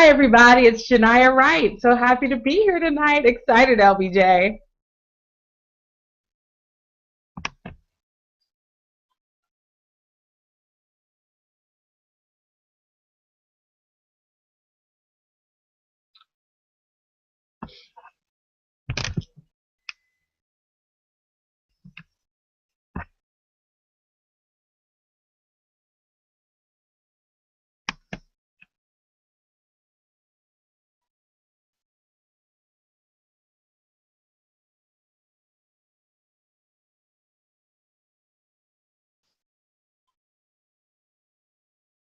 Hi, everybody. It's Shania Wright. So happy to be here tonight. Excited, LBJ.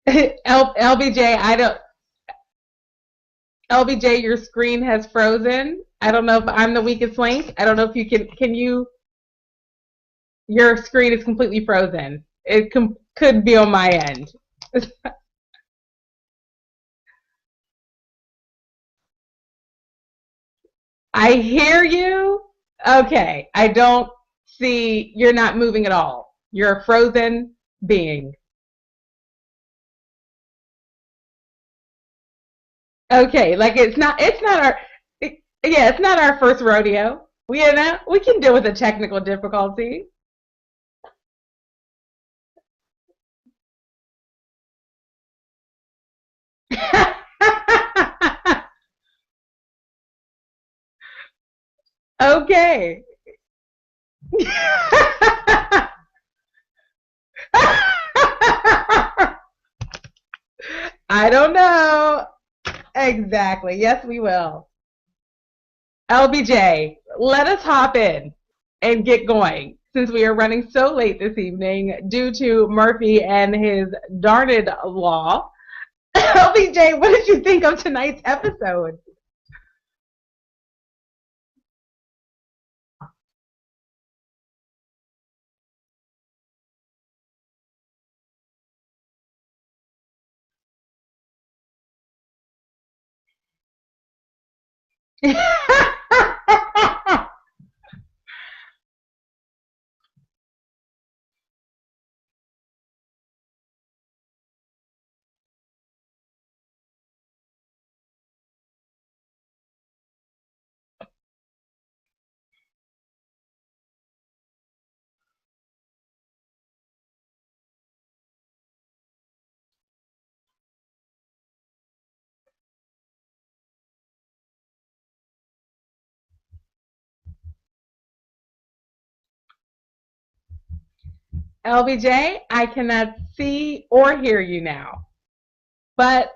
LBJ, I don't. LBJ, your screen has frozen. I don't know if I'm the weakest link. I don't know if you can. Can you? Your screen is completely frozen. Could be on my end. I hear you. Okay. I don't see. You're not moving at all. You're a frozen being. Okay, like it's not our yeah, it's not our first rodeo. We can deal with a technical difficulty. Okay. I don't know. Exactly. Yes, we will. LBJ, let us hop in and get going since we are running so late this evening due to Murphy and his darned law. LBJ, what did you think of tonight's episode? LBJ, I cannot see or hear you now. But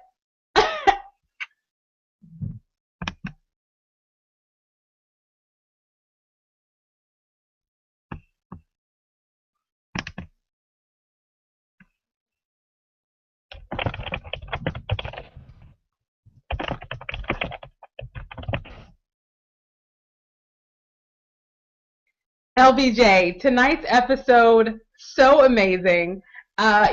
LBJ, tonight's episode, so amazing.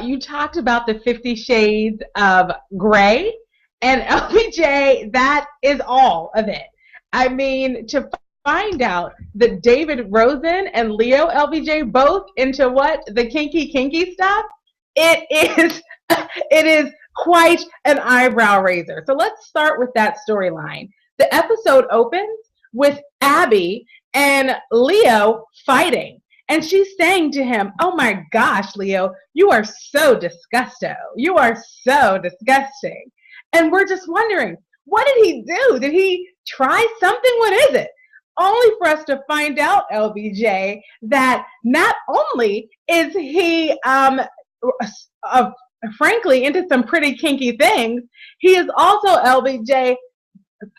You talked about the 50 Shades of Gray, and LBJ, that is all of it. I mean, to find out that David Rosen and Leo LBJ both into what? The kinky stuff? It is it is quite an eyebrow raiser. So let's start with that storyline. The episode opens with Abby and Leo fighting. And she's saying to him, "Oh my gosh, Leo, you are so disgusto. You are so disgusting." And we're just wondering, what did he do? Did he try something? What is it? Only for us to find out, LBJ, that not only is he uh, frankly into some pretty kinky things, he is also, LBJ,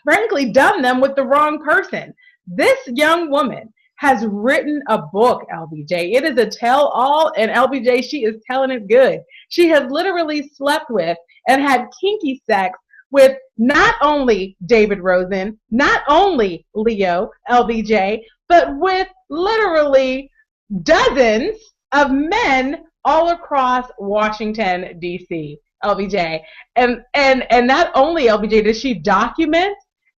frankly done them with the wrong person. This young woman has written a book, LBJ. It is a tell all, and LBJ, she is telling it good. She has literally slept with and had kinky sex with not only David Rosen, not only Leo, LBJ, but with literally dozens of men all across Washington, D.C., LBJ. And not only, LBJ, does she document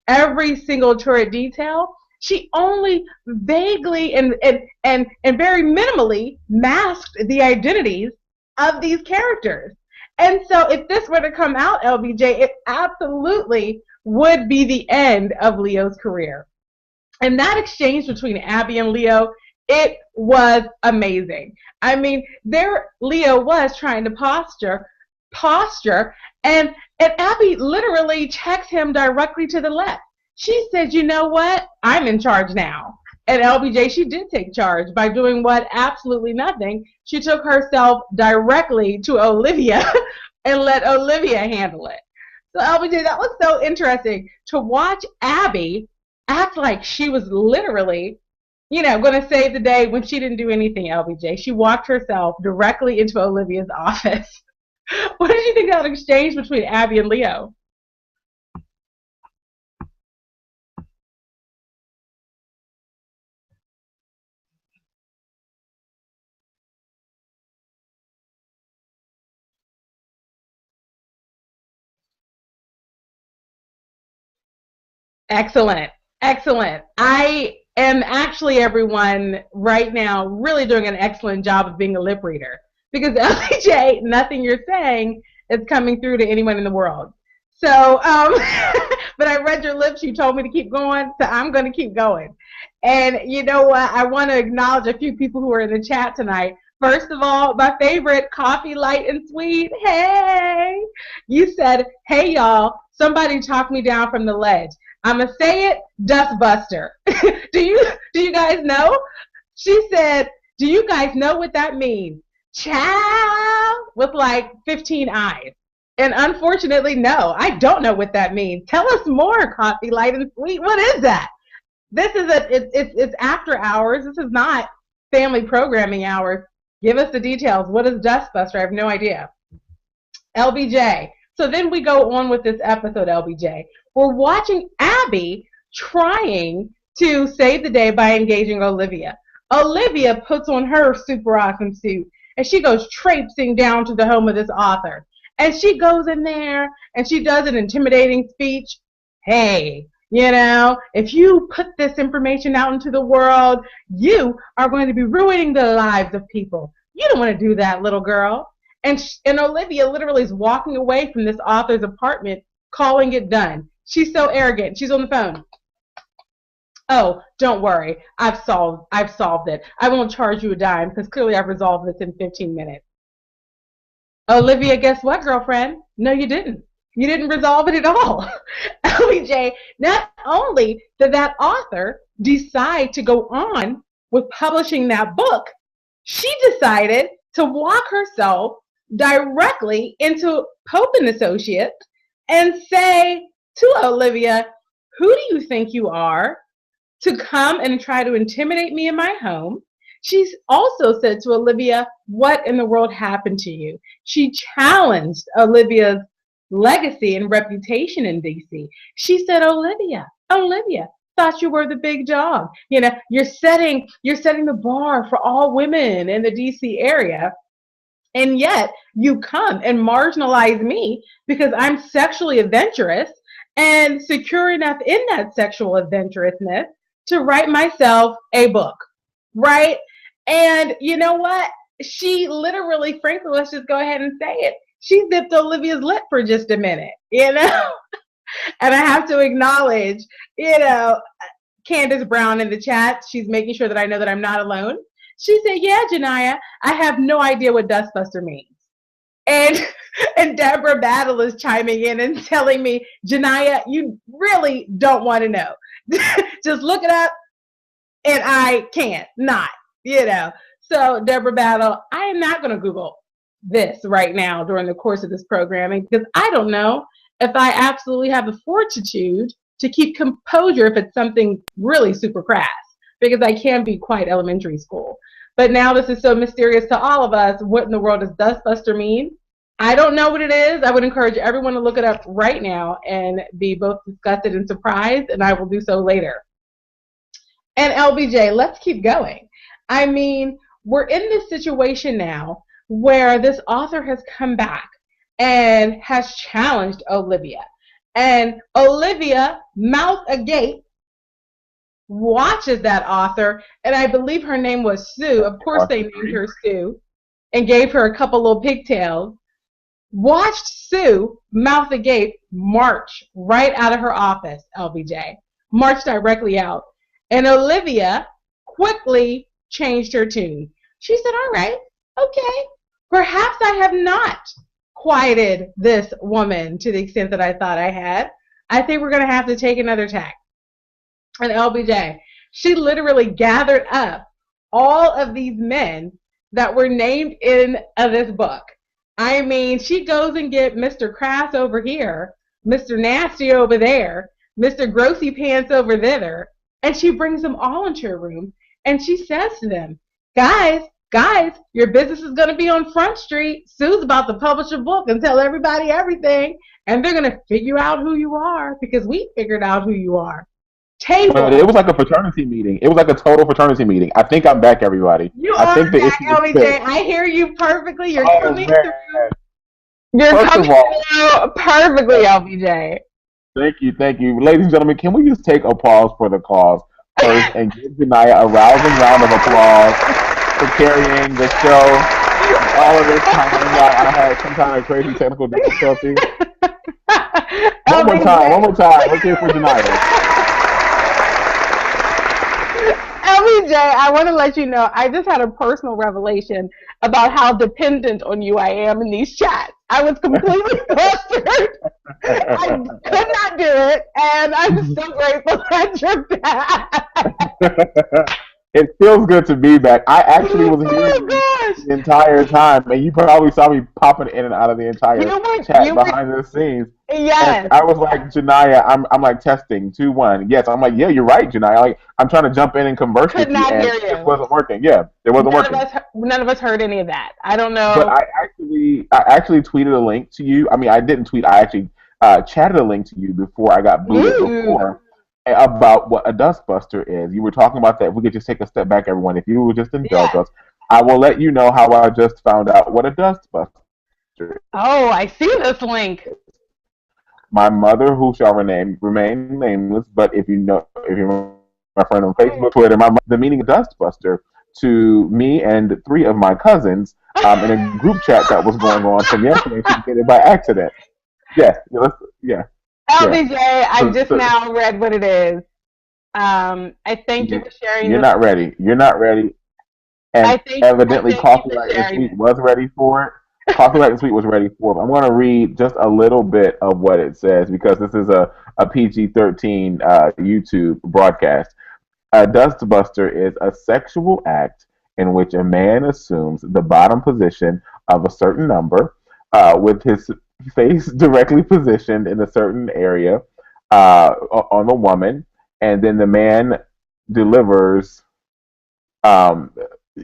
every single turret detail, she only vaguely and very minimally masked the identities of these characters. And so if this were to come out, LBJ, it absolutely would be the end of Leo's career. And that exchange between Abby and Leo, it was amazing. I mean, there Leo was trying to posture, and Abby literally checks him directly to the left. She said, you know what? I'm in charge now. And LBJ, she did take charge by doing what? Absolutely nothing. She took herself directly to Olivia and let Olivia handle it. So LBJ, that was so interesting to watch Abby act like she was literally, going to save the day when she didn't do anything, LBJ. She walked herself directly into Olivia's office. What did you think of that exchange between Abby and Leo? Excellent. Excellent. I am actually, everyone, right now, really doing an excellent job of being a lip reader. Because LJ, nothing you're saying is coming through to anyone in the world. So, but I read your lips. You told me to keep going, so I'm going to keep going. And you know what? I want to acknowledge a few people who are in the chat tonight. First of all, my favorite, Coffee Light and Sweet. Hey, you said, hey y'all, somebody talk me down from the ledge. I'm gonna say it, Dustbuster. do you guys know? She said, do you guys know what that means? Child with like 15 eyes. And unfortunately, no, I don't know what that means. Tell us more, Coffee Light and Sweet. What is that? This is it's after hours. This is not family programming hours. Give us the details. What is Dustbuster? I have no idea. LBJ. So then we go on with this episode, LBJ. We're watching Abby trying to save the day by engaging Olivia. Olivia puts on her super awesome suit, and she goes traipsing down to the home of this author. And she goes in there, and she does an intimidating speech. Hey, if you put this information out into the world, you are going to be ruining the lives of people. You don't want to do that, little girl. And Olivia literally is walking away from this author's apartment, calling it done. She's so arrogant. She's on the phone. Oh, don't worry. I've solved it. I won't charge you a dime because clearly I've resolved this in 15 minutes. Olivia, guess what, girlfriend? No, you didn't. You didn't resolve it at all. LBJ, not only did that author decide to go on with publishing that book, she decided to walk herself directly into Pope and Associates and say to Olivia, who do you think you are to come and try to intimidate me in my home? She's also said to Olivia, what in the world happened to you? She challenged Olivia's legacy and reputation in DC. She said, Olivia, thought you were the big dog. You're setting the bar for all women in the DC area. And yet you come and marginalize me because I'm sexually adventurous and secure enough in that sexual adventurousness to write myself a book, right? And you know what? She literally, frankly, let's just go ahead and say it. She zipped Olivia's lip for just a minute, And I have to acknowledge, Candace Brown in the chat. She's making sure that I know that I'm not alone. She said, yeah, Janiyah, I have no idea what Dustbuster means. And Deborah Battle is chiming in and telling me, Janiyah, you really don't want to know. Just look it up, and I can't not, So Deborah Battle, I am not going to Google this right now during the course of this programming because I don't know if I absolutely have the fortitude to keep composure if it's something really super crass, because I can be quite elementary school. But now this is so mysterious to all of us. What in the world does Dustbuster mean? I don't know what it is. I would encourage everyone to look it up right now and be both disgusted and surprised, and I will do so later. And LBJ, let's keep going. I mean, we're in this situation now where this author has come back and has challenged Olivia. And Olivia, mouth agape, watches that author, and I believe her name was Sue. Of course they named her Sue and gave her a couple little pigtails. watched Sue, mouth agape, march right out of her office, LBJ. Marched directly out. And Olivia quickly changed her tune. She said, all right, okay, perhaps I have not quieted this woman to the extent that I thought I had. I think we're going to have to take another tack. And LBJ, she literally gathered up all of these men that were named in this book. I mean, she goes and get Mr. Crass over here, Mr. Nasty over there, Mr. Grossy Pants over there, and she brings them all into her room, and she says to them, guys, your business is going to be on Front Street. Sue's about to publish a book and tell everybody everything, and they're going to figure out who you are because we figured out who you are. But it was like a fraternity meeting. It was like a total fraternity meeting. I think I'm back, everybody. I think back, LBJ. I hear you perfectly. You're coming through. You're coming through perfectly, LBJ. Thank you. Ladies and gentlemen, can we just take a pause for the cause first and give Janiyah a rousing round of applause for carrying the show all of this time while I had some kind of crazy technical difficulty? One more time. Let's hear it for Janiyah. LBJ, I want to let you know, I just had a personal revelation about how dependent on you I am in these chats. I was completely flustered. I could not do it, and I'm so grateful that you're back. It feels good to be back. I actually was here the entire time, and you probably saw me popping in and out of the entire chat behind the scenes. Yes. And I was like, Janiyah, I'm like testing 2, 1. Yes, I'm like, yeah, you're right, Janiyah. Like, I'm trying to jump in and converse with you, and it wasn't working. Yeah, it wasn't working. None of us heard any of that. I don't know. But I actually tweeted a link to you. I mean, I didn't tweet. I actually chatted a link to you before I got booted before. About what a dustbuster is. You were talking about that. If we could just take a step back, everyone. If you would just indulge us, I will let you know how I just found out what a dustbuster is. Oh, I see this link. My mother, who shall remain nameless, but if you're my friend on Facebook, Twitter, the meaning of dustbuster to me and 3 of my cousins in a group chat that was going on from yesterday. She did it by accident. Yeah. LBJ, I just now read what it is. I thank you for sharing. You're not ready. And evidently, Coffee Light and Sweet was ready for it. Coffee Light and Sweet was ready for it. I'm going to read just a little bit of what it says because this is a PG-13 YouTube broadcast. A dustbuster is a sexual act in which a man assumes the bottom position of a certain number with his face directly positioned in a certain area on the woman, and then the man delivers.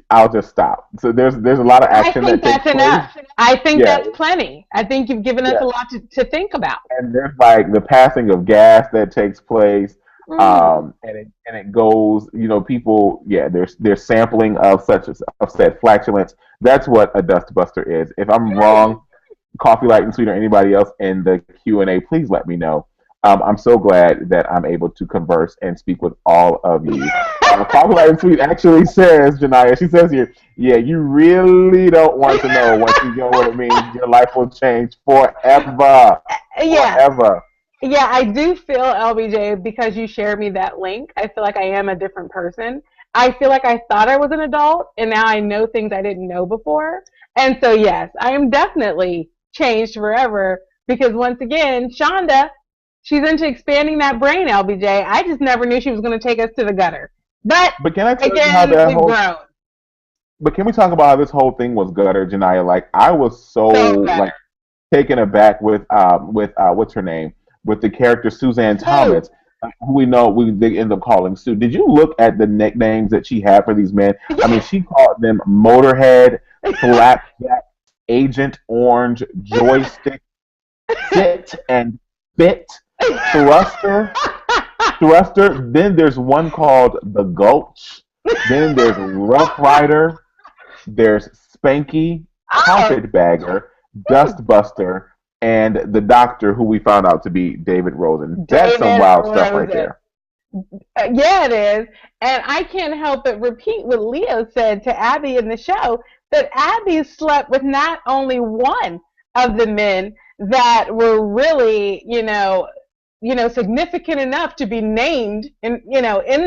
I'll just stop. So there's a lot of action. I think that's enough. I think that's plenty. I think you've given us a lot to think about. And there's like the passing of gas that takes place. And it goes, people, there's sampling of said flatulence. That's what a dustbuster is. If I'm wrong, Coffee Light and Sweet or anybody else in the Q&A, please let me know. I'm so glad that I'm able to converse and speak with all of you. Coffee Light and Sweet actually says, Janiyah, she says here, yeah, you really don't want to know once you know what it means. Your life will change forever. Forever. Yeah, I do feel, LBJ, because you shared me that link, I feel like I am a different person. I feel like I thought I was an adult, and now I know things I didn't know before. And so, yes, I am definitely changed forever because, once again, Shonda, she's into expanding that brain, LBJ. I just never knew she was going to take us to the gutter. But can I tell you how that grown. But can we talk about how this whole thing was gutter, Janiyah? Like, I was so like taken aback with what's her name? With the character Suzanne Thomas, who they end up calling Sue. Did you look at the nicknames that she had for these men? I mean, she called them Motorhead, Flapjack, Agent Orange, Joystick, Fit and Fit, Thruster. Then there's one called The Gulch. Then there's Rough Rider. There's Spanky, Carpetbagger, Dustbuster, and the doctor, who we found out to be David Rosen. That's some wild stuff right there. Yeah, it is. And I can't help but repeat what Leo said to Abby in the show, that Abby slept with not only one, of the men that were really, significant enough to be named in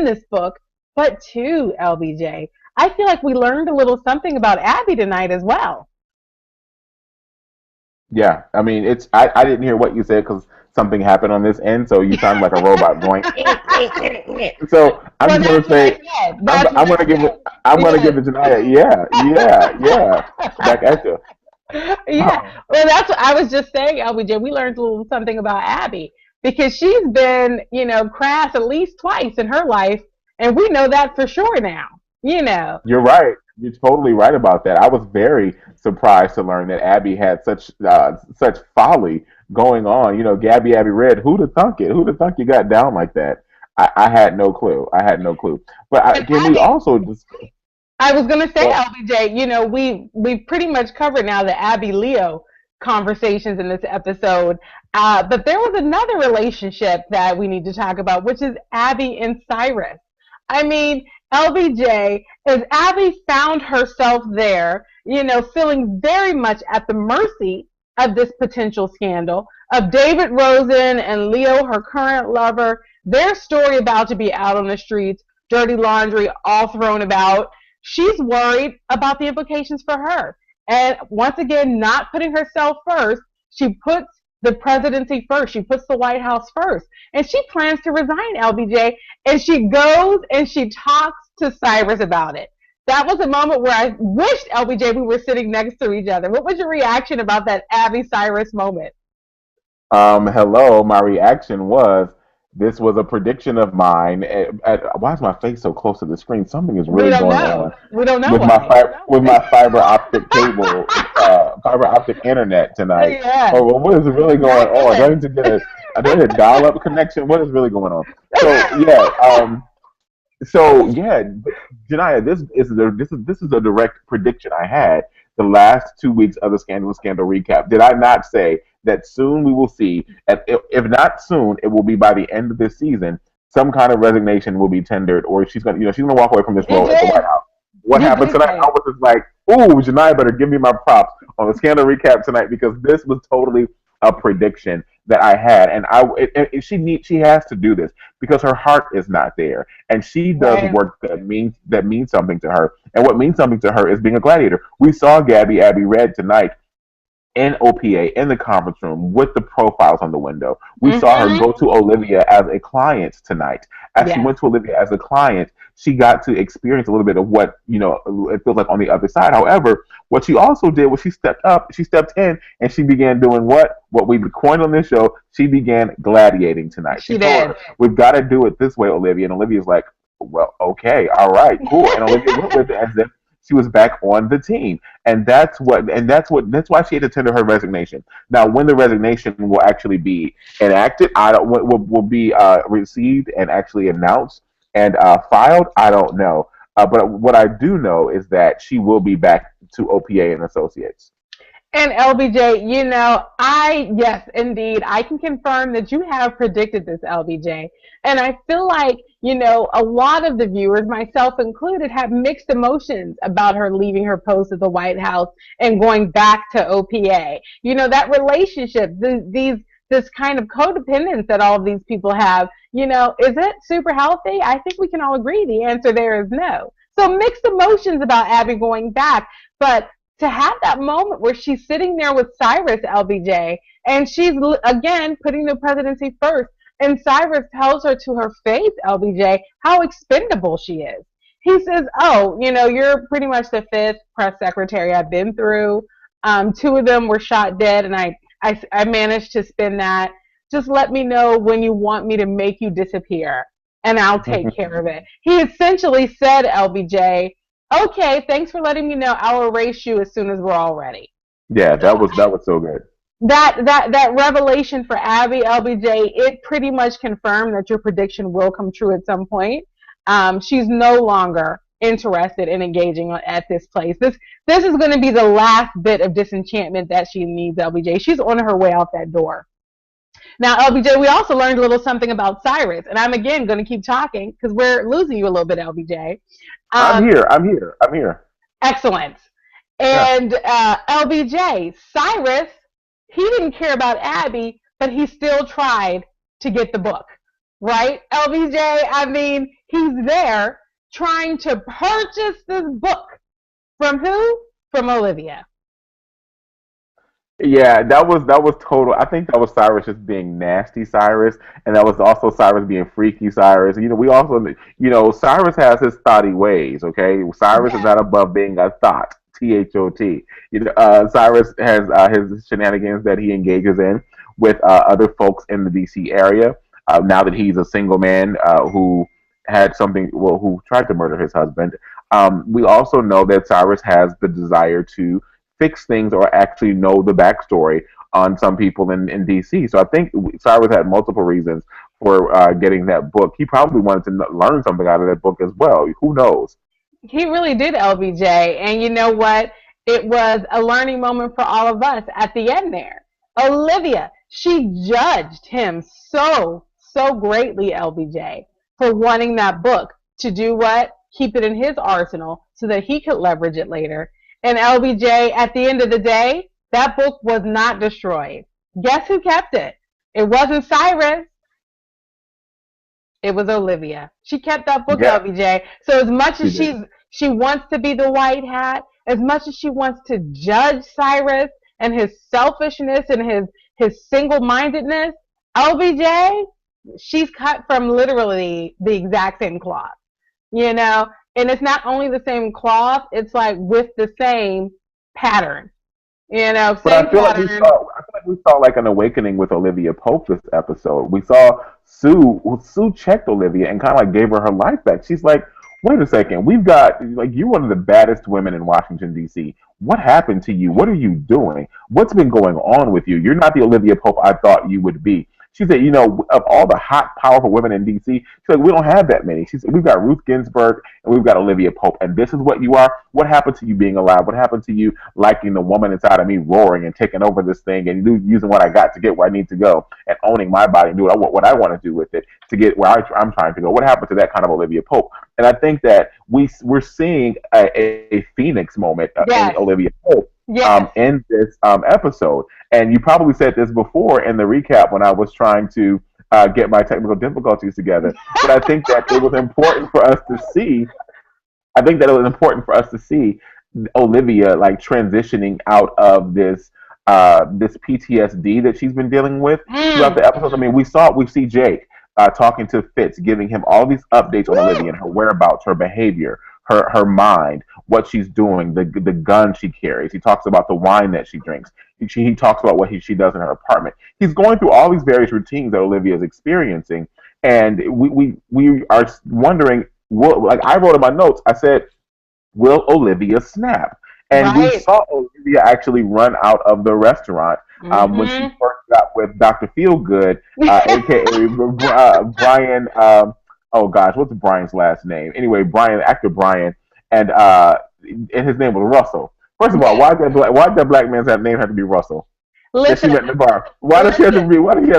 this book. But too, LBJ, I feel like we learned a little something about Abby tonight as well. Yeah, I mean, I didn't hear what you said because something happened on this end, so you sound like a robot going. So I'm Well, just gonna that's what I say, said. That's I'm what I gonna give said. it. I'm gonna Yes. give it to Naya. Yeah, yeah, yeah. Back at you. Yeah. Well, that's what I was just saying, LBJ. We learned a little something about Abby because she's been, crass at least twice in her life, and we know that for sure now. You know. You're right. You're totally right about that. I was very surprised to learn that Abby had such folly going on. You know, Abby Red. Who'd have thunk it? Who'd have thunk you got down like that? I had no clue. I had no clue. But And can we Abby, also just? I was gonna say, Well, LBJ, we pretty much covered now the Abby Leo conversations in this episode. But there was another relationship that we need to talk about, which is Abby and Cyrus. I mean, LBJ, as Abby found herself there, feeling very much at the mercy of this potential scandal, of David Rosen and Leo, her current lover, their story about to be out on the streets, dirty laundry all thrown about. She's worried about the implications for her. And once again, not putting herself first, she puts the presidency first. She puts the White House first. And she plans to resign, LBJ. And she goes and she talks to Cyrus about it. That was a moment where I wished, LBJ, we were sitting next to each other. What was your reaction about that Abby Cyrus moment? hello. My reaction was this was a prediction of mine. Why is my face so close to the screen? Something is We really don't going know. on We don't know with why. with my fiber optic cable, fiber optic internet tonight. Yeah. Or what is really going Not on? good. Do I need a dial up connection? What is really going on? So yeah, yeah, Janaya, this is a direct prediction I had the last 2 weeks of the scandal recap. Did I not say that soon we will see, if not soon, it will be by the end of this season, some kind of resignation will be tendered, or she's gonna walk away from this You role at the White did. House. What You happened did tonight? say I it. was just like, ooh, Janaya better give me my props on the scandal recap tonight because this was totally a prediction that I had, and she has to do this because her heart is not there, and she does Right. work that means something to her, and what means something to her is being a gladiator. We saw Abby Red tonight in OPA in the conference room with the profiles on the window. We saw her Mm-hmm. go to Olivia as a client tonight. As she Yes. went to Olivia as a client, she got to experience a little bit of what, it feels like on the other side. However, what she also did was she stepped in, and she began doing what we coined on this show. She began gladiating tonight. She She told did. her, "We've got to do it this way, Olivia." And Olivia's like, "Well, okay, all right, cool." And Olivia went with it as if she was back on the team, that's why she had to tender her resignation. Now, when the resignation will actually be enacted, I don't will be received and actually announced and filed. I don't know, but what I do know is that she will be back to OPA and Associates. And LBJ, yes, indeed, I can confirm that you have predicted this, LBJ. And I feel like, a lot of the viewers, myself included, have mixed emotions about her leaving her post at the White House and going back to OPA. That relationship, this kind of codependence that all of these people have, is it super healthy? I think we can all agree the answer there is no. So mixed emotions about Abby going back. But to have that moment where she's sitting there with Cyrus, LBJ, and she's again putting the presidency first, and Cyrus tells her to her face, LBJ, how expendable she is. He says, "Oh, you're pretty much the fifth press secretary I've been through. Two of them were shot dead, and I managed to spin that. Just let me know when you want me to make you disappear, and I'll take care of it." He essentially said, LBJ, "Okay, thanks for letting me know. I'll erase you as soon as we're all ready." Yeah, that was so good. That revelation for Abby, LBJ, it pretty much confirmed that your prediction will come true at some point. She's no longer interested in engaging at this place. This is going to be the last bit of disenchantment that she needs, LBJ. She's on her way out that door. Now, LBJ, we also learned a little something about Cyrus, and I'm again going to keep talking because we're losing you a little bit, LBJ. I'm Um, here. I'm here. I'm here. Excellent. Yeah. And LBJ, Cyrus he didn't care about Abby, but he still tried to get the book, right? LBJ, I mean, he's there trying to purchase this book from who? From Olivia. Yeah, that was total. I think that was Cyrus just being nasty Cyrus, and that was also Cyrus being freaky Cyrus. We also, Cyrus has his thoughty ways. Okay, Cyrus is Yeah. not above being a thought. THOT. Cyrus has his shenanigans that he engages in with other folks in the DC area. Now that he's a single man who had something, well, who tried to murder his husband. We also know that Cyrus has the desire to fix things or actually know the backstory on some people in DC. So I think Cyrus had multiple reasons for getting that book. He probably wanted to learn something out of that book as well. Who knows? He really did, LBJ. And you know what? It was a learning moment for all of us at the end there. Olivia, she judged him so greatly, LBJ, for wanting that book to do what? Keep it in his arsenal so that he could leverage it later. And LBJ, at the end of the day, that book was not destroyed. Guess who kept it? It wasn't Cyrus. It was Olivia. She kept that book, Yeah, LBJ. So as much she as did. she wants to be the white hat, as much as she wants to judge Cyrus and his selfishness and his single-mindedness, LBJ, she's cut from literally the exact same cloth. You know, and it's not only the same cloth, it's like with the same pattern. But Same pattern. I feel like we saw like an awakening with Olivia Pope this episode. We saw Sue checked Olivia and kind of like gave her life back. She's like, wait a second, we've got like you're one of the baddest women in Washington D.C. What happened to you? What are you doing? What's been going on with you? You're not the Olivia Pope I thought you would be. She said, of all the hot, powerful women in D.C., she's like, we don't have that many. She said, we've got Ruth Ginsburg and we've got Olivia Pope, and this is what you are. What happened to you being alive? What happened to you liking the woman inside of me roaring and taking over this thing and using what I got to get where I need to go and owning my body and doing what I want to do with it to get where I'm trying to go? What happened to that kind of Olivia Pope? And I think that we're seeing a phoenix moment in Yes. Olivia Pope Yes. in this episode. And you probably said this before in the recap when I was trying to get my technical difficulties together. But I think that it was important for us to see. I think that it was important for us to see Olivia like transitioning out of this PTSD that she's been dealing with throughout Mm. the episodes. I mean, we see Jake talking to Fitz, giving him all these updates on Olivia and her whereabouts, her behavior, her mind, what she's doing, the gun she carries. He talks about the wine that she drinks. He talks about what she does in her apartment. He's going through all these various routines that Olivia is experiencing, and we are wondering. Like I wrote in my notes, I said, will Olivia snap? And we Right. saw Olivia actually run out of the restaurant when she Mm-hmm. first got with Dr. Feelgood, aka Brian. Oh gosh, what's Brian's last name? Anyway, Brian, actor Brian, and his name was Russell. First of all, Yes. why did that black man's name have to be Russell? That she Listen, met in the bar. listen. Why does he have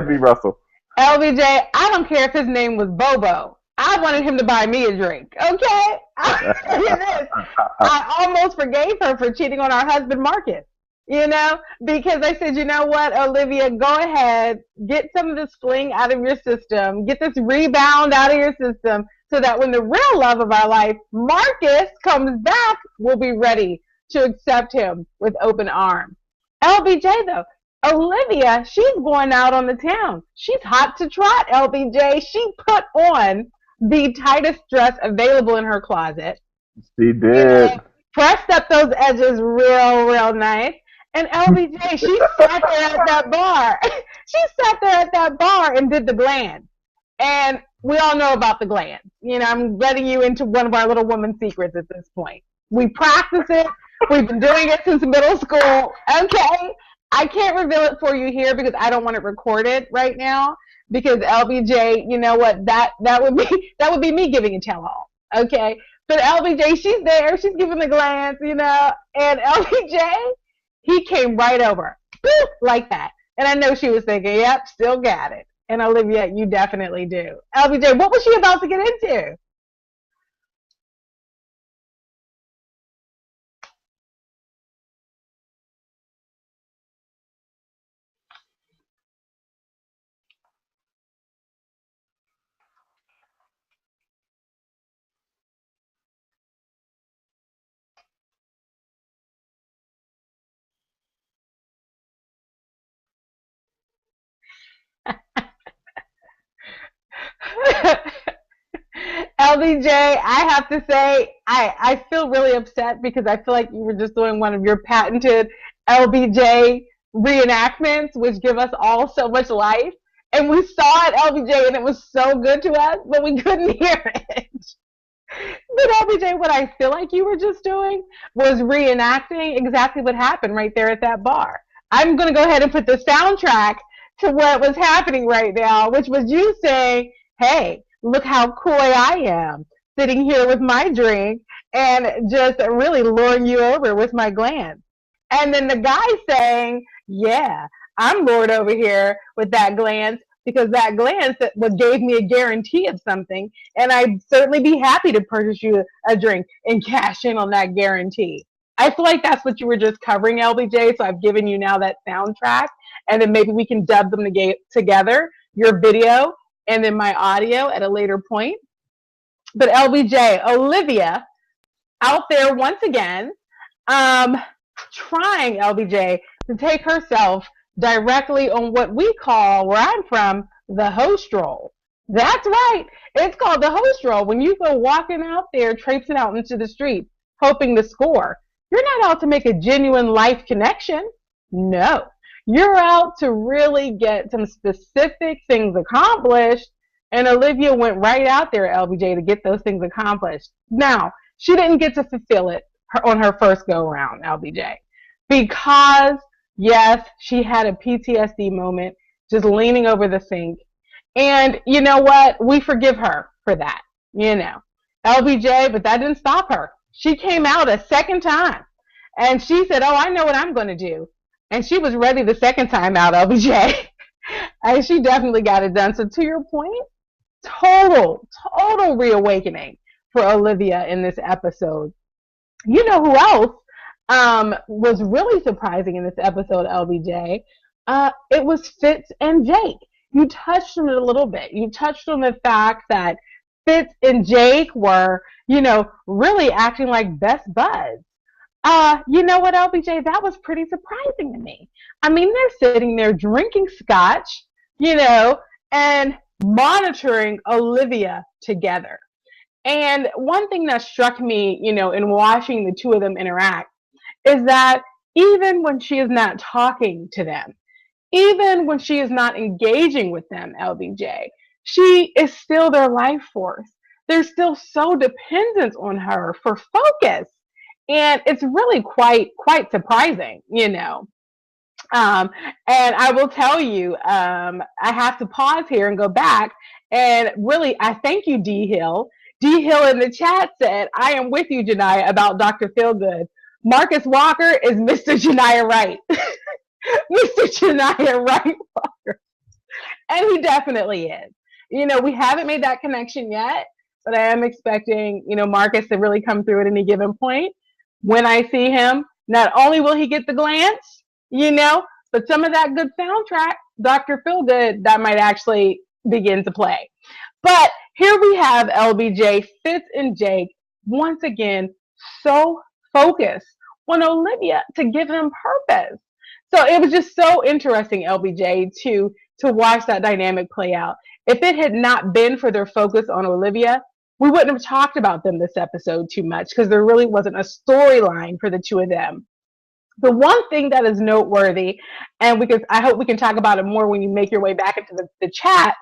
to be Russell? LBJ, I don't care if his name was Bobo. I wanted him to buy me a drink. Okay? I almost forgave her for cheating on our husband Marcus. Because I said, you know what, Olivia, go ahead, get some of this fling out of your system, get this rebound out of your system, so that when the real love of our life, Marcus, comes back, we'll be ready to accept him with open arms. LBJ, though, Olivia, she's going out on the town. She's hot to trot, LBJ. She put on the tightest dress available in her closet. She You did. know, pressed up those edges real nice. And LBJ, she sat there at that bar. She sat there at that bar and did the gland. And we all know about the gland. I'm letting you into one of our little woman secrets at this point. We practice it. We've been doing it since middle school. Okay. I can't reveal it for you here because I don't want it recorded right now. Because LBJ, you know what? That would be me giving a tell all. Okay. But LBJ, she's there. She's giving the glance, and LBJ, he came right over, boop, like that. And I know she was thinking, yep, still got it. And Olivia, you definitely do. LBJ, what was she about to get into? LBJ, I have to say, I feel really upset because I feel like you were just doing one of your patented LBJ reenactments, which give us all so much life. And we saw it, LBJ, and it was so good to us, but we couldn't hear it. But LBJ, what I feel like you were just doing was reenacting exactly what happened right there at that bar. I'm going to go ahead and put the soundtrack to what was happening right now, which was you saying, hey, look how coy I am, sitting here with my drink and just really luring you over with my glance. And then the guy saying, yeah, I'm lured over here with that glance because that glance gave me a guarantee of something, and I'd certainly be happy to purchase you a drink and cash in on that guarantee. I feel like that's what you were just covering, LBJ, so I've given you now that soundtrack, and then maybe we can dub them together, your video and then my audio at a later point. But LBJ, Olivia, out there once again, trying, LBJ, to take herself directly on what we call, where I'm from, the host role. That's right. It's called the host role. When you go walking out there, traipsing out into the street, hoping to score, you're not out to make a genuine life connection. No. You're out to really get some specific things accomplished, and Olivia went right out there, LBJ, to get those things accomplished. Now, she didn't get to fulfill it on her first go-around, LBJ, because yes, she had a PTSD moment just leaning over the sink. And you know what? We forgive her for that, LBJ, but that didn't stop her. She came out a second time and she said, oh, I know what I'm going to do. And she was ready the second time out, LBJ. And she definitely got it done. So to your point, total reawakening for Olivia in this episode. You know who else was really surprising in this episode, LBJ? It was Fitz and Jake. You touched on it a little bit. You touched on the fact that Fitz and Jake were, really acting like best buds. You know what, LBJ? That was pretty surprising to me. I mean, they're sitting there drinking scotch, and monitoring Olivia together. And one thing that struck me, in watching the two of them interact is that even when she is not talking to them, even when she is not engaging with them, LBJ, she is still their life force. They're still so dependent on her for focus. And it's really quite surprising, And I will tell you, I have to pause here and go back. And really, I thank you, D. Hill. D. Hill in the chat said, I am with you, Janiyah, about Dr. Feelgood. Marcus Walker is Mr. Janiyah Wright. Mr. Janiyah Wright Walker. And he definitely is. We haven't made that connection yet, but I am expecting, Marcus to really come through at any given point. When I see him, not only will he get the glance, but some of that good soundtrack, Dr. Feelgood, that might actually begin to play. But here we have LBJ, Fitz, and Jake, once again, so focused on Olivia to give him purpose. So it was just so interesting, LBJ, to watch that dynamic play out. If it had not been for their focus on Olivia, we wouldn't have talked about them this episode too much because there really wasn't a storyline for the two of them. The one thing that is noteworthy, and I hope we can talk about it more when you make your way back into the chat,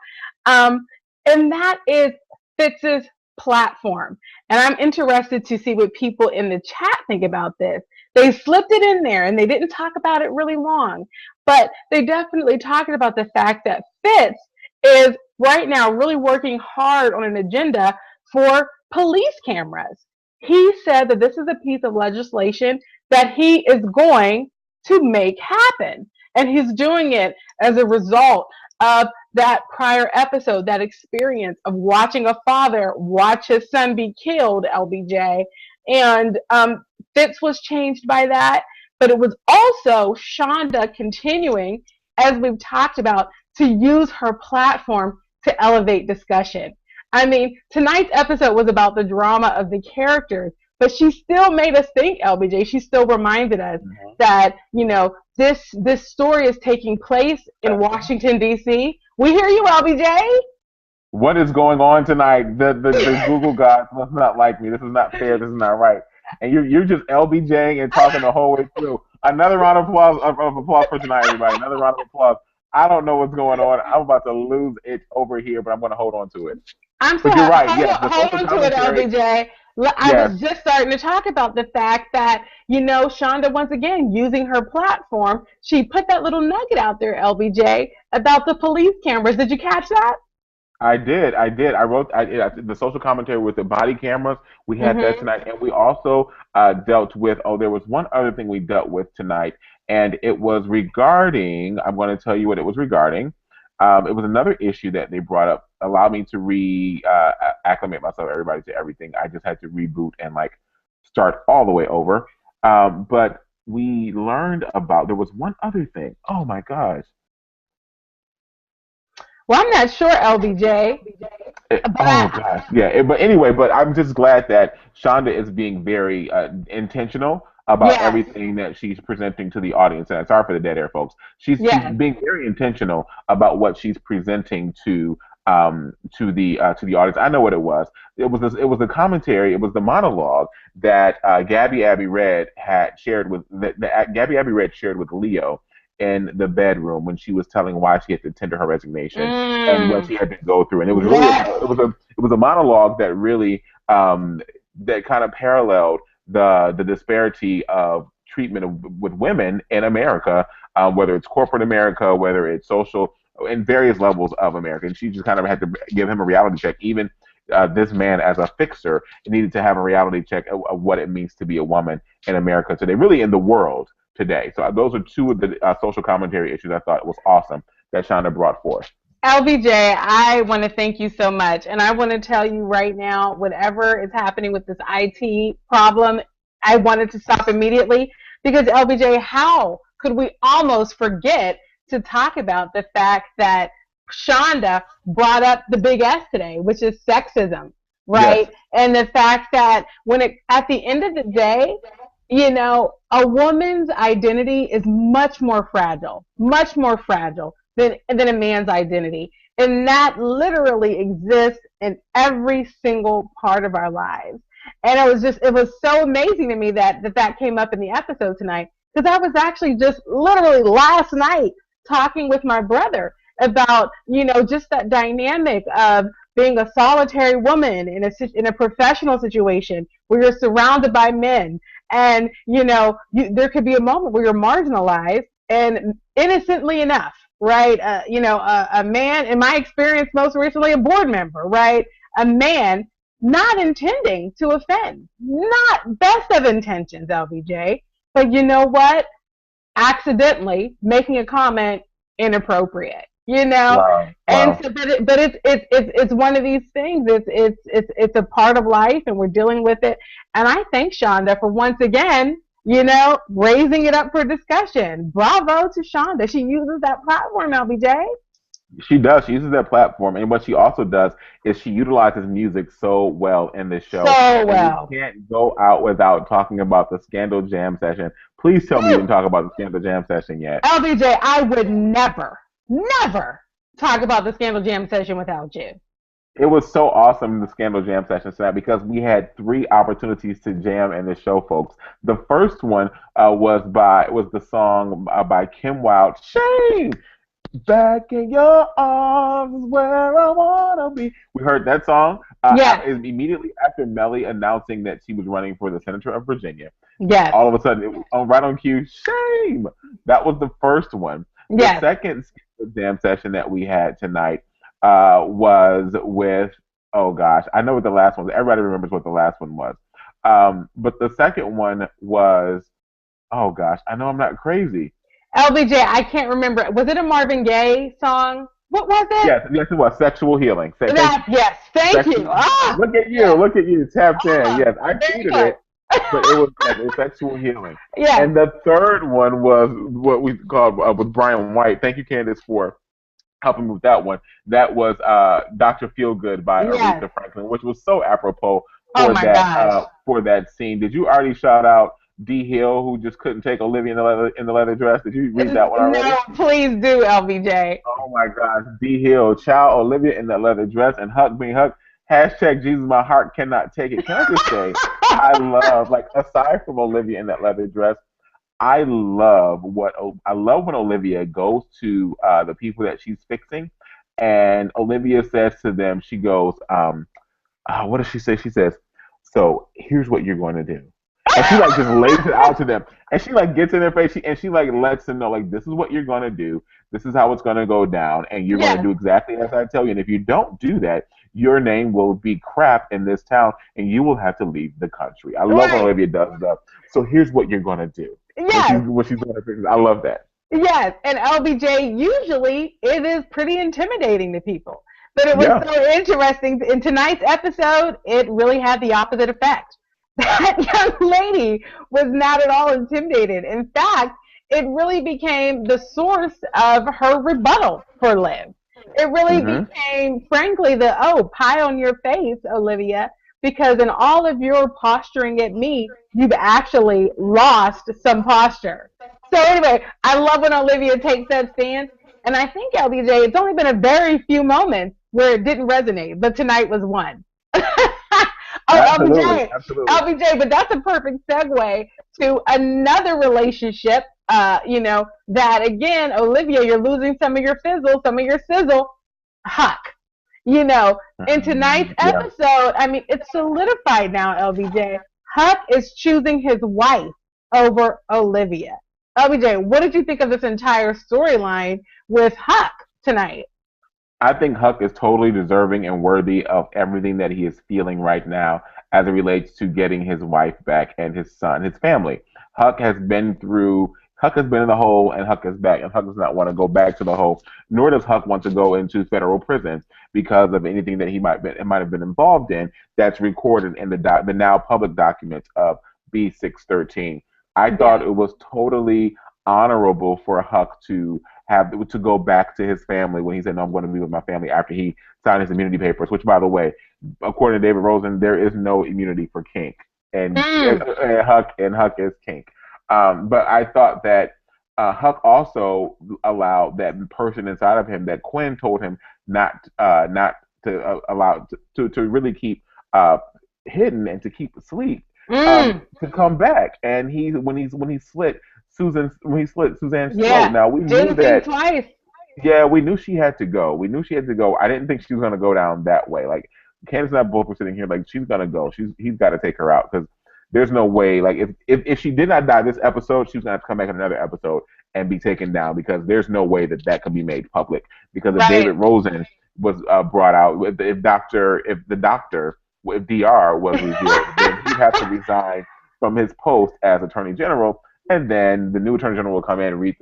and that is Fitz's platform. And I'm interested to see what people in the chat think about this. They slipped it in there and they didn't talk about it really long, but they definitely talked about the fact that Fitz is right now really working hard on an agenda for police cameras. He said that this is a piece of legislation that he is going to make happen. And he's doing it as a result of that prior episode, that experience of watching a father watch his son be killed, LBJ. And Fitz was changed by that. But it was also Shonda continuing, as we've talked about, to use her platform to elevate discussion. I mean, tonight's episode was about the drama of the characters, but she still made us think, LBJ. She still reminded us that, this story is taking place in Washington, D.C. We hear you, LBJ. What is going on tonight? The Google gods must not like me. This is not fair. This is not right. And you're just LBJing and talking the whole way through. Another round of applause for tonight, everybody. Another round of applause. I don't know what's going on. I'm about to lose it over here, but I'm going to hold on to it. I'm sorry. You're right. Hold on to it, LBJ. I was just starting to talk about the fact that, Shonda, once again, using her platform, she put that little nugget out there, LBJ, about the police cameras. Did you catch that? I did. I wrote the social commentary with the body cameras. We had that tonight, and we also dealt with. Oh, there was one other thing we dealt with tonight, and it was regarding. I'm going to tell you what it was regarding. It was another issue that they brought up. Allow me to acclimate myself, everybody, to everything. I just had to reboot and start all the way over. But we learned about. There was one other thing. Oh my gosh. Well, I'm not sure, LBJ. Gosh, yeah. But anyway, I'm just glad that Shonda is being very intentional about everything that she's presenting to the audience. And sorry for the dead air, folks. She's being very intentional about what she's presenting to the audience. I know what it was. It was the commentary. It was the monologue that Gabby Abby Red had shared with Gabby Abby Red shared with Leo in the bedroom when she was telling why she had to tender her resignation and what she had to go through. And it was really it was a monologue that really that kind of paralleled the disparity of treatment with women in America, whether it's corporate America, whether it's social, in various levels of America. And she just kind of had to give him a reality check. Even this man, as a fixer, needed to have a reality check of what it means to be a woman in America today, really in the world today. So those are two of the social commentary issues I thought was awesome that Shonda brought forth. LBJ, I want to thank you so much. And I want to tell you right now, whatever is happening with this IT problem, I wanted to stop immediately because, LBJ, how could we almost forget to talk about the fact that Shonda brought up the big S today, which is sexism, right? Yes. And the fact that at the end of the day, a woman's identity is much more fragile than a man's identity. And that literally exists in every single part of our lives. And it was so amazing to me that came up in the episode tonight, because I was actually just literally last night talking with my brother about, just that dynamic of being a solitary woman in a professional situation where you're surrounded by men. And, there could be a moment where you're marginalized, and innocently enough, right? A man, in my experience, most recently a board member, right? A man not intending to offend, not best of intentions, LBJ, but you know what? Accidentally making a comment inappropriate. Wow. And so, but it's one of these things. It's a part of life, and we're dealing with it. And I thank Shonda for once again, raising it up for discussion. Bravo to Shonda. She uses that platform, LBJ. She does. She uses that platform, and what she also does is she utilizes music so well in this show. So well. You can't go out without talking about the Scandal Jam session. Please tell me you didn't talk about the Scandal Jam session yet. LBJ, I would never talk about the Scandal Jam session without you. It was so awesome, the Scandal Jam session tonight, because we had 3 opportunities to jam in the show, folks. The first one was the song by Kim Wilde, Shame! Back in your arms is where I wanna be. We heard that song immediately after Mellie announcing that she was running for the Senator of Virginia. Yes. All of a sudden, it was right on cue, Shame! That was the first one. Yes. The second jam session that we had tonight was with, oh gosh, I know what the last one was. Everybody remembers what the last one was. But the second one was, oh gosh, I know I'm not crazy. LBJ, I can't remember. Was it a Marvin Gaye song? What was it? Yes, it was Sexual Healing. Yes, thank you. Ah, look at you, tapped in. Yes, I tweeted it, but it was Sexual Healing. Yeah. And the third one was what we called with Brian White. Thank you, Candace, for helping me with that one. That was Dr. Feelgood by Aretha Franklin, which was so apropos for that scene. Did you already shout out D Hill, who just couldn't take Olivia in the leather dress. Did you read that one already? No, please do, LBJ. Oh my gosh, D Hill, child Olivia in that leather dress, and Huck being Huck. Hashtag Jesus, my heart cannot take it. Can I just say, I love, like, aside from Olivia in that leather dress, I love when Olivia goes to the people that she's fixing, and Olivia says to them, she goes, what does she say? She says, "So here's what you're going to do," and she like just lays it out to them, and she like gets in their face, and she like lets them know like this is what you're going to do, this is how it's going to go down, and you're going to do exactly as I tell you, and if you don't do that, your name will be crap in this town, and you will have to leave the country. I love when Olivia does that. So here's what you're going to do. Yes. What she's going to fix. I love that. Yes, and LBJ, usually it is pretty intimidating to people. But it was so interesting. In tonight's episode, it really had the opposite effect. That young lady was not at all intimidated. In fact, it really became the source of her rebuttal for Liv. It really became, frankly, pie on your face, Olivia, because in all of your posturing at me, you've actually lost some posture. So anyway, I love when Olivia takes that stance. And I think, LBJ, it's only been a very few moments where it didn't resonate, but tonight was one. Absolutely, LBJ, but that's a perfect segue to another relationship, that, again, Olivia, you're losing some of your fizzle, some of your sizzle. Huck. In tonight's episode, I mean, it's solidified now, LBJ. Huck is choosing his wife over Olivia. LBJ, what did you think of this entire storyline with Huck tonight? I think Huck is totally deserving and worthy of everything that he is feeling right now as it relates to getting his wife back and his son, his family. Huck has been in the hole, and Huck is back, and Huck does not want to go back to the hole, nor does Huck want to go into federal prisons because of anything that he might have been involved in that's recorded in the now public documents of B613. I thought it was totally honorable for Huck to go back to his family when he said, "No, I'm going to be with my family," after he signed his immunity papers. Which, by the way, according to David Rosen, there is no immunity for Kink, and Huck is Kink. But I thought that Huck also allowed that person inside of him that Quinn told him not to allow to really keep hidden and to keep asleep. To come back, and when he slit Suzanne's throat. Now we knew that twice. Yeah, we knew she had to go. I didn't think she was gonna go down that way. Like Candace and I both were sitting here like she's gonna go. He's got to take her out because there's no way. Like if she did not die this episode, she was gonna have to come back in another episode and be taken down because there's no way that could be made public. Because if David Rosen was brought out, if DR was revealed, then he'd have to resign from his post as Attorney General, and then the new Attorney General will come in and read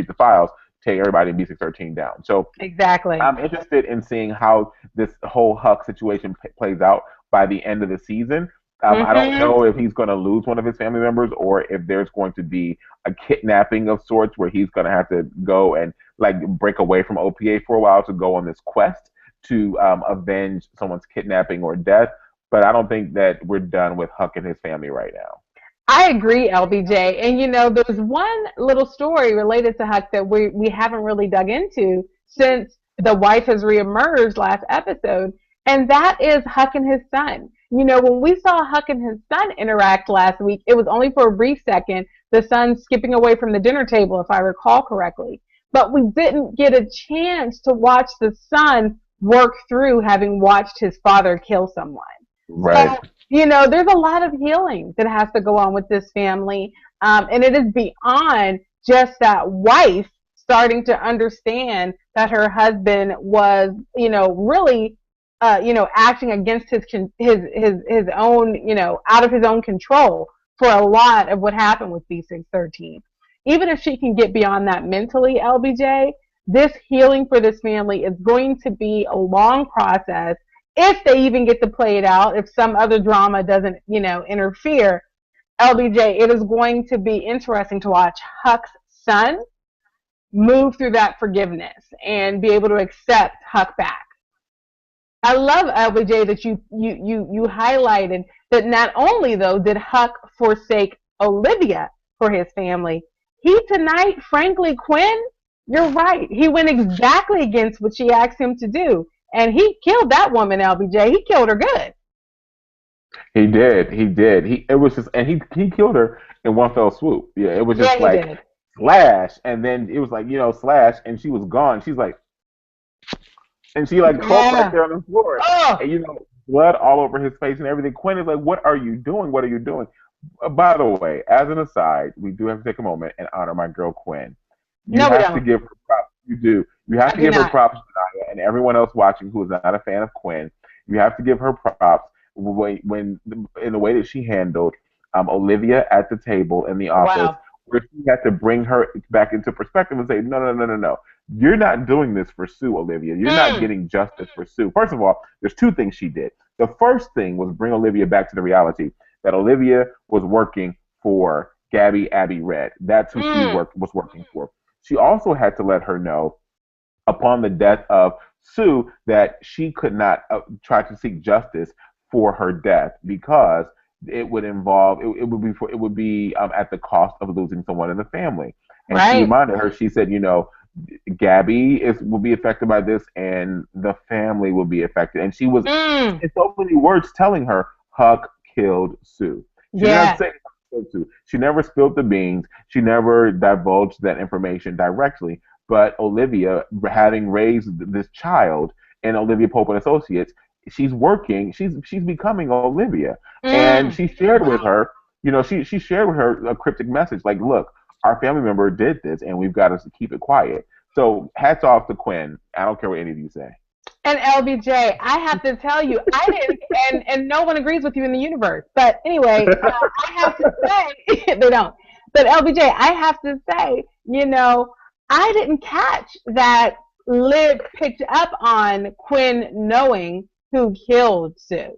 the files, take everybody in B613 down. So exactly, I'm interested in seeing how this whole Huck situation plays out by the end of the season. I don't know if he's going to lose one of his family members or if there's going to be a kidnapping of sorts where he's going to have to go and like break away from OPA for a while to go on this quest to avenge someone's kidnapping or death. But I don't think that we're done with Huck and his family right now. I agree, LBJ. And, there's one little story related to Huck that we haven't really dug into since the wife has reemerged last episode, and that is Huck and his son. When we saw Huck and his son interact last week, it was only for a brief second, the son skipping away from the dinner table, if I recall correctly. But we didn't get a chance to watch the son work through having watched his father kill someone. Right. So, there's a lot of healing that has to go on with this family. And it is beyond just that wife starting to understand that her husband was, really, acting against his own, out of his own control for a lot of what happened with B613. Even if she can get beyond that mentally, LBJ, this healing for this family is going to be a long process. If they even get to play it out, if some other drama doesn't, interfere, LBJ, it is going to be interesting to watch Huck's son move through that forgiveness and be able to accept Huck back. I love, LBJ, that you highlighted that not only, though, did Huck forsake Olivia for his family. He tonight, frankly, Quinn, you're right. He went exactly against what she asked him to do. And he killed that woman, LBJ. He killed her good. He did. He did. It was just, and he killed her in one fell swoop. Yeah, it was Yeah, just he like did. slash, and then it was like slash, and she was gone. She's like, and she like croaked right Yeah. there on the floor, Oh, and blood all over his face and everything. Quinn is like, "What are you doing? What are you doing?" By the way, as an aside, we do have to take a moment and honor my girl Quinn. You no, we have to don't. give her props. You do. You have I to do give her not. props, Janaya, and everyone else watching who is not a fan of Quinn. You have to give her props when in the way that she handled Olivia at the table in the office, Wow. where she had to bring her back into perspective and say, no, no, no, no, no. You're not doing this for Sue, Olivia. You're not Mm, getting justice for Sue. First of all, there's two things she did. The first thing was bring Olivia back to the reality that Olivia was working for Gabby Abby Red. That's who she mm, was working for. She also had to let her know upon the death of Sue that she could not try to seek justice for her death because it would involve it would be at the cost of losing someone in the family. And she right. reminded her, she said, Gabby will be affected by this, and the family will be affected. And she was, Mm, in so many words, telling her Huck killed Sue. She did not yeah. say Huck killed Sue. She never spilled the beans. She never divulged that information directly. But Olivia, having raised this child in Olivia Pope and Associates, she's working. She's becoming Olivia, and Mm. she shared with her. She shared with her a cryptic message like, "Look, our family member did this, and we've got to keep it quiet." So hats off to Quinn. I don't care what any of you say. And LBJ, I have to tell you, I didn't, and no one agrees with you in the universe. But anyway, I have to say, they don't. But LBJ, I have to say, I didn't catch that Liv picked up on Quinn knowing who killed Sue.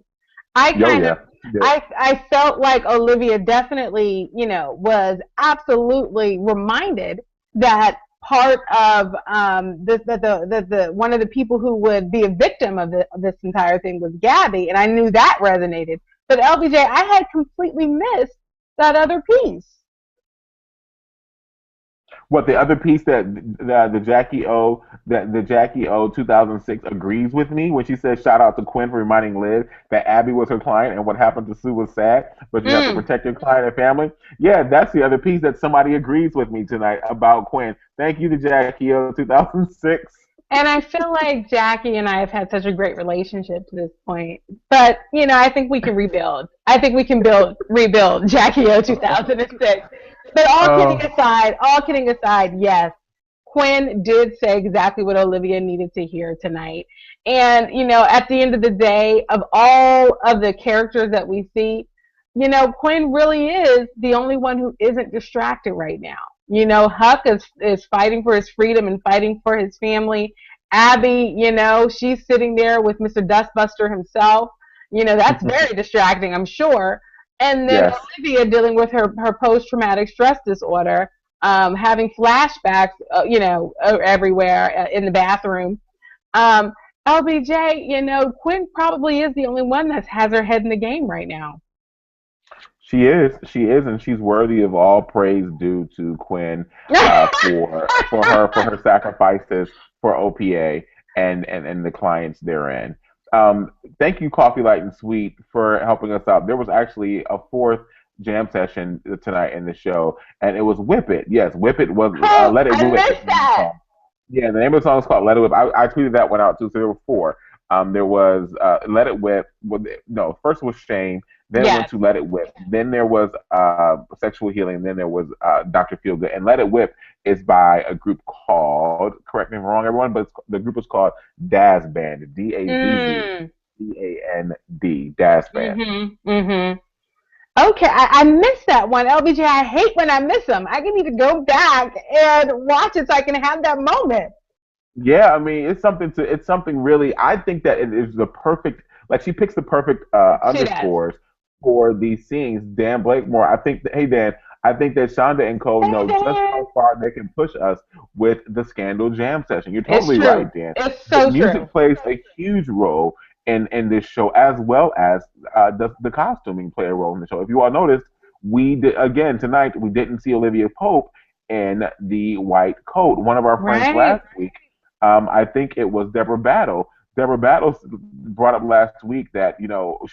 I Yo, kind of, yeah, she did. I felt like Olivia definitely, was absolutely reminded that part of the one of the people who would be a victim of this entire thing was Gabby, and I knew that resonated. But LBJ, I had completely missed that other piece. What the other piece that the Jackie O 2006 agrees with me when she says shout out to Quinn for reminding Liv that Abby was her client and what happened to Sue was sad, but you have to Mm. protect your client and family. Yeah, that's the other piece that somebody agrees with me tonight about Quinn. Thank you to Jackie O 2006. And I feel like Jackie and I have had such a great relationship to this point. But, I think we can rebuild. I think we can rebuild Jackie O 2006. But Oh, all kidding aside, yes, Quinn did say exactly what Olivia needed to hear tonight. And, at the end of the day, of all of the characters that we see, Quinn really is the only one who isn't distracted right now. Huck is fighting for his freedom and fighting for his family. Abby, she's sitting there with Mr. Dustbuster himself. That's very distracting, I'm sure. And then yes. Olivia dealing with her post traumatic stress disorder, having flashbacks, everywhere in the bathroom. Um, LBJ, Quinn probably is the only one that has her head in the game right now. She is, and she's worthy of all praise due to Quinn for her sacrifices for OPA and the clients therein. Thank you, Coffee Light and Sweet, for helping us out. There was actually a fourth jam session tonight in the show, and it was Whip It. Yes, Whip It was Oh, Let It I Whip is missed the name of the that. song. Yeah, the name of the song is called Let It Whip. I tweeted that one out too, so there were four. There was Let It Whip. No, first was Shame. Then it went Yes. to Let It Whip. Then there was Sexual Healing. Then there was Dr. Feelgood. And Let It Whip is by a group called, correct me if I'm wrong, everyone, but the group is called Daz Band. Mm. DAZZBAND. Daz Band. Mhm. Okay, I missed that one, LBJ. I hate when I miss them. I need to go back and watch it so I can have that moment. Yeah, I mean, it's something really. I think that it is the perfect. Like she picks the perfect She does. underscores for these scenes. Dan Blakemore. I think. Hey, Dan. I think that Shonda and Co Hey, know just Dan. how far they can push us with the Scandal Jam session. You're It's totally true. right, Dan. It's The so true. music plays a huge role in this show, as well as the costuming play a role in the show. If you all noticed, we did again tonight. We didn't see Olivia Pope in the white coat. One of our friends Right. last week, I think it was Deborah Battle. Deborah Battle brought up last week that she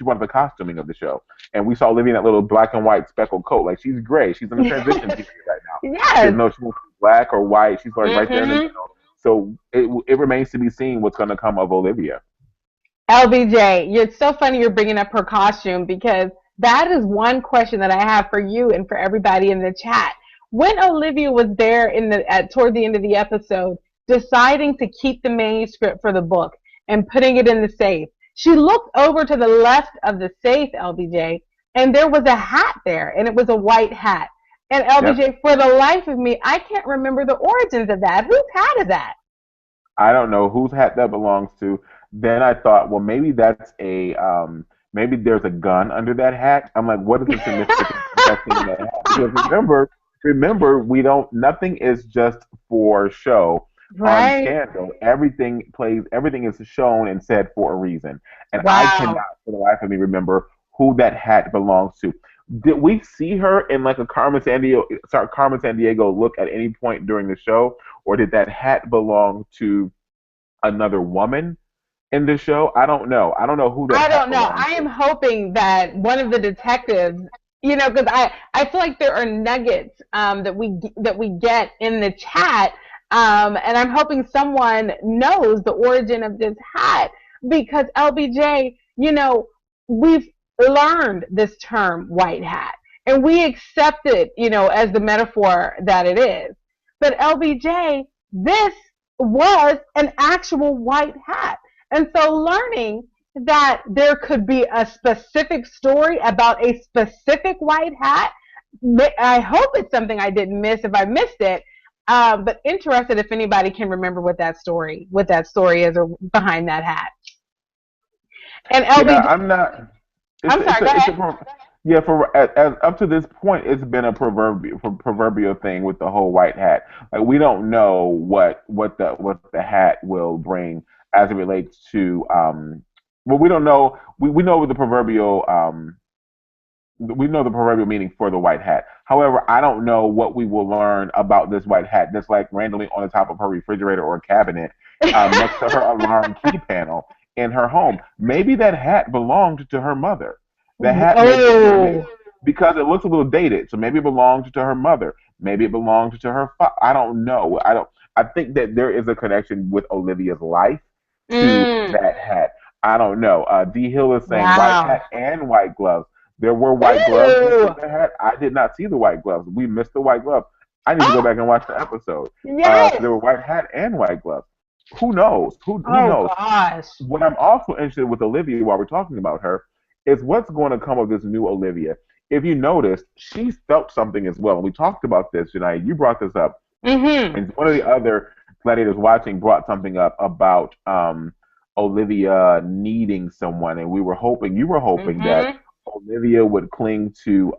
brought up the costuming of the show, and we saw Olivia in that little black and white speckled coat. Like she's great. She's in the transition period right now. She Yes. doesn't know if she wants to be black or white. She's like right there in the Mm-hmm. middle. So it remains to be seen what's going to come of Olivia. LBJ, it's so funny you're bringing up her costume because that is one question that I have for you and for everybody in the chat. When Olivia was there toward the end of the episode, deciding to keep the manuscript for the book and putting it in the safe, she looked over to the left of the safe, LBJ, and there was a hat there, and it was a white hat. And LBJ, Yep. for the life of me, I can't remember the origins of that. Whose hat is that? I don't know whose hat that belongs to. Then I thought, well, maybe that's maybe there's a gun under that hat. I'm like, what is the significance of that thing in that hat? Because remember, we don't. Nothing is just for show. On Right. Scandal, everything is shown and said for a reason. And I Wow. cannot, for the life of me, remember who that hat belongs to. Did we see her in like a Carmen San Diego look at any point during the show, or did that hat belong to another woman in the show? I don't know. I don't know who that I hat don't know. belongs I am to. hoping that one of the detectives, because I feel like there are nuggets that we get in the chat, and I'm hoping someone knows the origin of this hat because LBJ, we've learned this term white hat and we accept it, as the metaphor that it is. But LBJ, this was an actual white hat. And so learning that there could be a specific story about a specific white hat, I hope it's something I didn't miss if I missed it. But interested if anybody can remember what that story is or behind that hat. And Yeah, LB, I'm not. I'm sorry, go It's ahead. a yeah. For as up to this point, it's been a proverbial thing with the whole white hat. Like we don't know what the hat will bring as it relates to. Well, we don't know. We know the proverbial. We know the proverbial meaning for the white hat. However, I don't know what we will learn about this white hat that's like randomly on the top of her refrigerator or cabinet next to her alarm key panel in her home. Maybe that hat belonged to her mother. The hat Oh, because it looks a little dated, so maybe it belonged to her mother. Maybe it belonged to her father. I don't know. I don't. I think that there is a connection with Olivia's life to mm, that hat. I don't know. D Hill is saying white wow. hat and white gloves. There were white gloves next to Ooh, the hat. I did not see the white gloves. We missed the white gloves. I need to go oh, back and watch the episode. So yes. there were white hat and white gloves. Who knows? Who Oh knows? gosh. What I'm also interested with Olivia while we're talking about her is what's going to come of this new Olivia. If you noticed, she felt something as well. And we talked about this, Janai. You brought this up. Mhm. And one of the other gladiators watching brought something up about Olivia needing someone. And you were hoping that Mhm. Olivia would cling to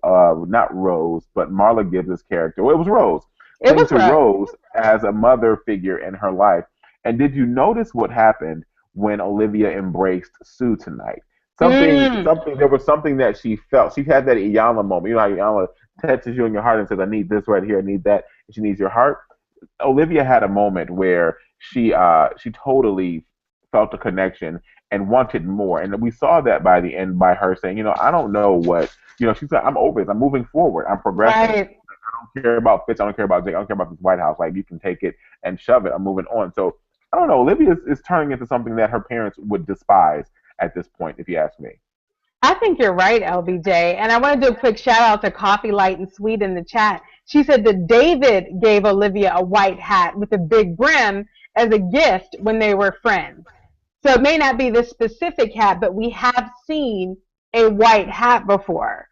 not Rose, but Marla Gibbs' character. Well, it was Rose. It Cling was to rough. Rose as a mother figure in her life. And did you notice what happened when Olivia embraced Sue tonight? Mm. There was something that she felt. She had that Iyana moment. You know how Iyana touches you in your heart and says, I need this right here, I need that. And she needs your heart. Olivia had a moment where she totally felt a connection and wanted more, and we saw that by the end by her saying, I don't know what, she said, I'm over this, I'm moving forward, I'm progressing. Right. I don't care about Fitz, I don't care about Jake, I don't care about this White House. Like you can take it and shove it. I'm moving on. So I don't know. Olivia is turning into something that her parents would despise at this point, if you ask me. I think you're right, LBJ. And I want to do a quick shout out to Coffee Light and Sweet in the chat. She said that David gave Olivia a white hat with a big brim as a gift when they were friends. So it may not be this specific hat, but we have seen a white hat before.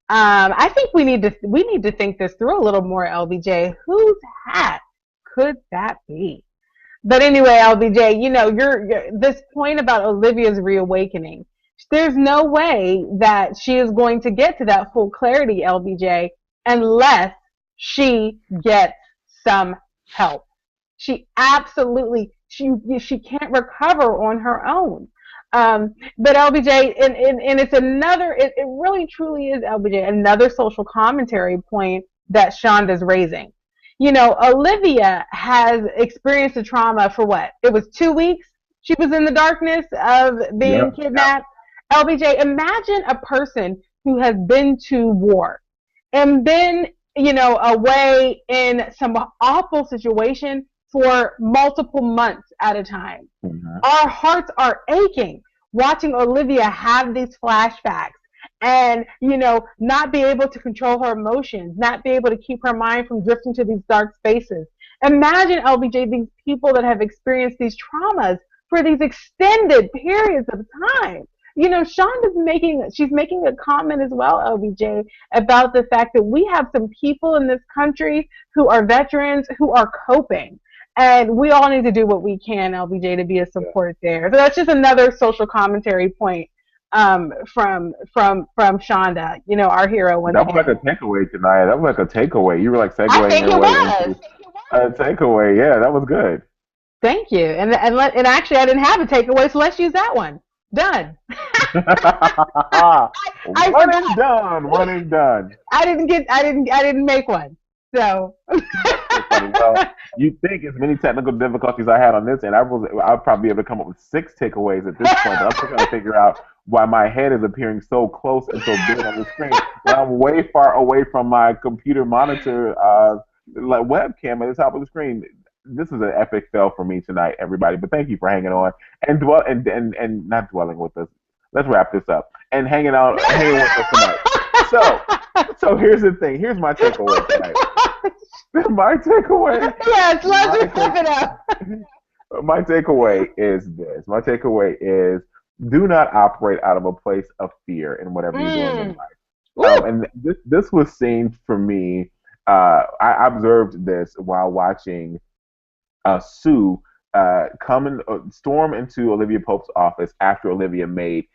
I think we need to think this through a little more, LBJ. Whose hat could that be? But anyway, LBJ, you're this point about Olivia's reawakening. There's no way that she is going to get to that full clarity, LBJ, unless she gets some help. She absolutely she can't recover on her own. But LBJ, and it's another, it really truly is, LBJ, another social commentary point that Shonda's raising. You know, Olivia has experienced a trauma for what? It was 2 weeks she was in the darkness of being kidnapped. LBJ, imagine a person who has been to war and been, you know, away in some awful situation for multiple months at a time. Mm-hmm. Our hearts are aching watching Olivia have these flashbacks and, you know, not be able to control her emotions, not be able to keep her mind from drifting to these dark spaces. Imagine, LBJ, these people that have experienced these traumas for these extended periods of time. You know, she's making a comment as well, LBJ, about the fact that we have some people in this country who are veterans who are coping. And we all need to do what we can, LBJ, to be a support there. So that's just another social commentary point from Shonda, you know, our hero. That was like a takeaway, Janiyah. That was like a takeaway. You were like segueing your way into a takeaway. Yeah, that was good. Thank you. And actually, I didn't have a takeaway, so let's use that one. Done. One and done. One and done. I didn't make one. So. Well, you think as many technical difficulties I had on this end, I'll probably be able to come up with 6 takeaways at this point. But I'm still trying to figure out why my head is appearing so close and so big on the screen when I'm way far away from my computer monitor, like webcam at the top of the screen. This is an epic fail for me tonight, everybody. But thank you for hanging on and not dwelling with us. Let's wrap this up and hanging with us tonight. So here's the thing. Here's my takeaway tonight. My takeaway. Yes, let's wrap it up. My takeaway is this. My takeaway is do not operate out of a place of fear in whatever you're doing in life. And this was seen for me. I observed this while watching Sue storm into Olivia Pope's office after Olivia made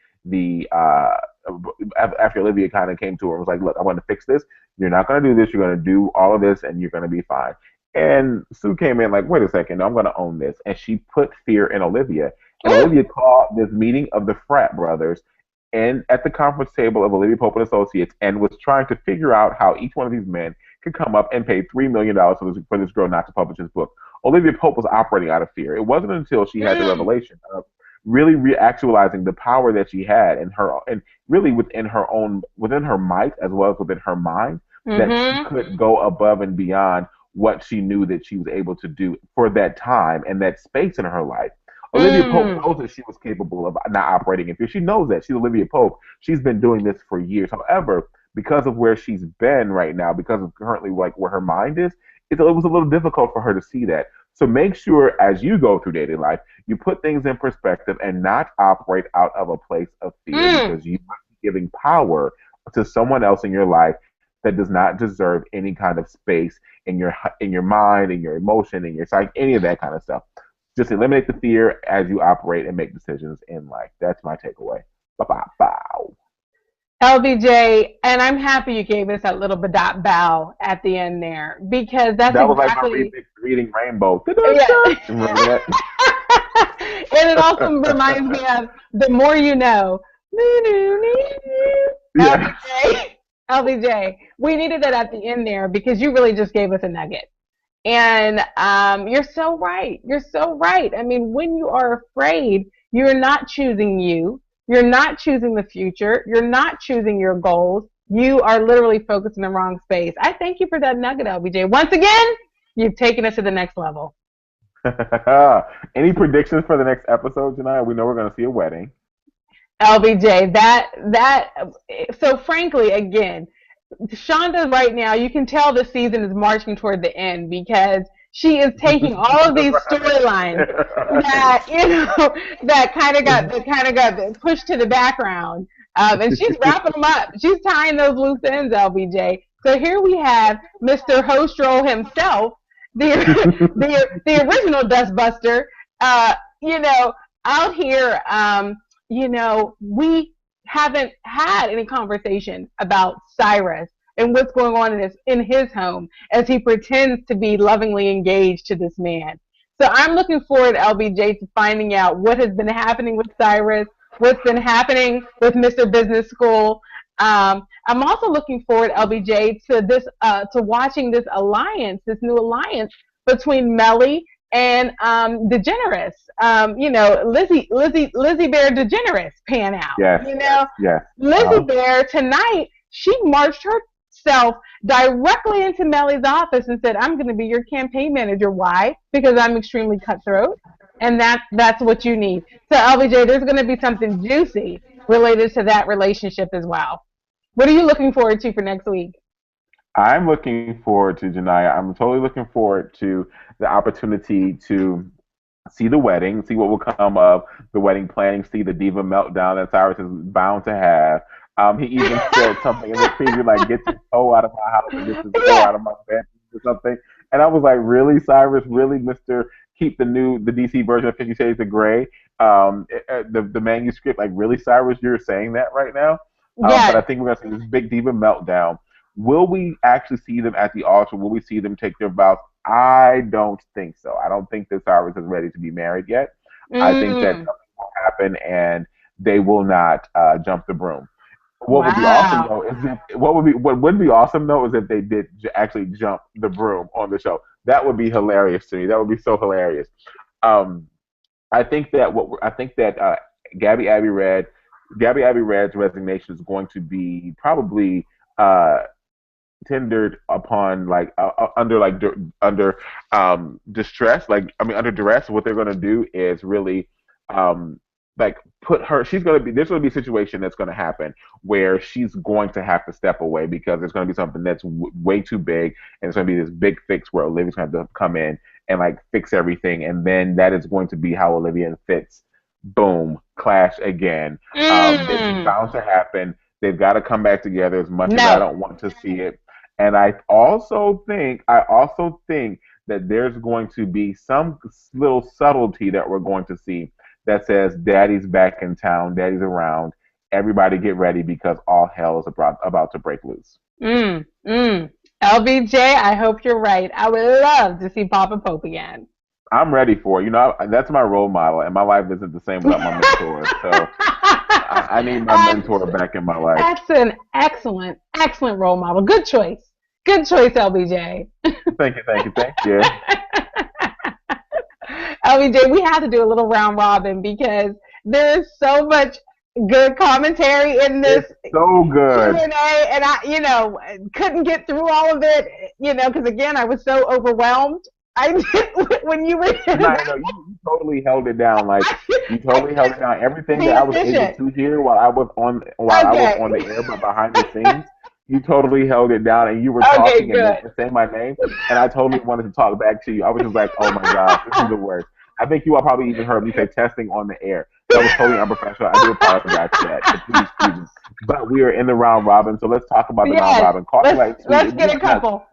after Olivia kind of came to her and was like, look, I want to fix this. You're not going to do this. You're going to do all of this, and you're going to be fine. And Sue came in like, wait a second, I'm going to own this. And she put fear in Olivia. And Olivia called this meeting of the frat brothers and at the conference table of Olivia Pope and Associates and was trying to figure out how each one of these men could come up and pay $3 million for this girl not to publish his book. Olivia Pope was operating out of fear. It wasn't until she had the revelation of really reactualizing the power that she had in her, and really within her might as well as within her mind, that she could go above and beyond what she knew that she was able to do for that time and that space in her life. Olivia Pope knows that she was capable of not operating in fear. She knows that. She's Olivia Pope. She's been doing this for years. However, because of where she's been right now, because of currently like where her mind is, it was a little difficult for her to see that. So make sure as you go through daily life, you put things in perspective and not operate out of a place of fear because you might be giving power to someone else in your life that does not deserve any kind of space in your mind, in your emotion, in your psyche, any of that kind of stuff. Just eliminate the fear as you operate and make decisions in life. That's my takeaway. Bow. LBJ, and I'm happy you gave us that little bow at the end there because that was exactly like my reading Rainbow. Yeah. Remember that? And it also reminds me of The More You Know. Yeah. LBJ, we needed that at the end there because you really just gave us a nugget. And you're so right. You're so right. I mean, when you are afraid, you're not choosing you. You're not choosing the future. You're not choosing your goals. You are literally focused in the wrong space. I thank you for that nugget, LBJ. Once again, you've taken us to the next level. Any predictions for the next episode tonight? We know we're going to see a wedding. LBJ, so frankly, again, Shonda right now, you can tell the season is marching toward the end because she is taking all of these storylines that, you know, that kind of got pushed to the background, and she's wrapping them up. She's tying those loose ends, LBJ. So here we have Mr. Hostro himself, the original Dustbuster, you know, out here. You know, we haven't had any conversation about Cyrus and what's going on in his home as he pretends to be lovingly engaged to this man. So I'm looking forward, LBJ, to finding out what has been happening with Cyrus, what's been happening with Mr. Business School. I'm also looking forward, LBJ, to this to watching this alliance, this new alliance between Mellie and DeGeneres. Lizzie Bear DeGeneres pan out. Yes. Yes. Lizzie Bear tonight, she marched herself directly into Mellie's office and said, "I'm going to be your campaign manager." Why? Because I'm extremely cutthroat, and that's what you need. So LBJ, there's going to be something juicy related to that relationship as well. What are you looking forward to for next week? I'm looking forward to Janiyah. I'm totally looking forward to the opportunity to see the wedding, see what will come of the wedding planning, see the diva meltdown that Cyrus is bound to have. He even said something in the preview like, "Get your toe out of my house and get your toe out of my bed," or something. And I was like, "Really, Cyrus? Really, Mister? Keep the DC version of 50 Shades of Grey, the manuscript? Like, really, Cyrus? You're saying that right now?" But I think we're gonna see this big diva meltdown. Will we actually see them at the altar? Will we see them take their vows? I don't think so. I don't think that Cyrus is ready to be married yet. I think that something will happen and they will not jump the broom. What would be awesome though is what would be awesome though is if they did actually jump the broom on the show. That would be hilarious to me. That would be so hilarious. I think that Gabby Abbey Red's resignation is going to be probably tendered upon under distress. Under duress. What they're going to do is really put her. There's going to be a situation that's going to happen where she's going to have to step away because there's going to be something that's way too big, and it's going to be this big fix where Olivia's going to have to come in and fix everything, and then that is going to be how Olivia and Fitz, boom, clash again. It's bound to happen. They've got to come back together as much as I don't want to see it. And I also think that there's going to be some little subtlety that we're going to see that says Daddy's back in town, Daddy's around, everybody get ready because all hell is about to break loose. LBJ, I hope you're right. I would love to see Papa Pope again. I'm ready for it. That's my role model, and my life isn't the same without my mentor. So I need my mentor back in my life. That's an excellent role model. Good choice, LBJ. Thank you. LBJ, we have to do a little round robin because there's so much good commentary in this. It's so good. Q&A, and I, couldn't get through all of it, because again, I was so overwhelmed. I did when you were. No, you totally held it down. You totally held it down. Everything that I was able to hear while I was on the air, but behind the scenes, you totally held it down, and you were talking and saying my name, and I totally wanted to talk back to you. I was just like, "Oh my gosh, this is the worst." I think you all probably even heard me say testing on the air. That was totally unprofessional. I do apologize for that. Please. But we are in the round robin, so let's talk about the round robin. Let's get a couple.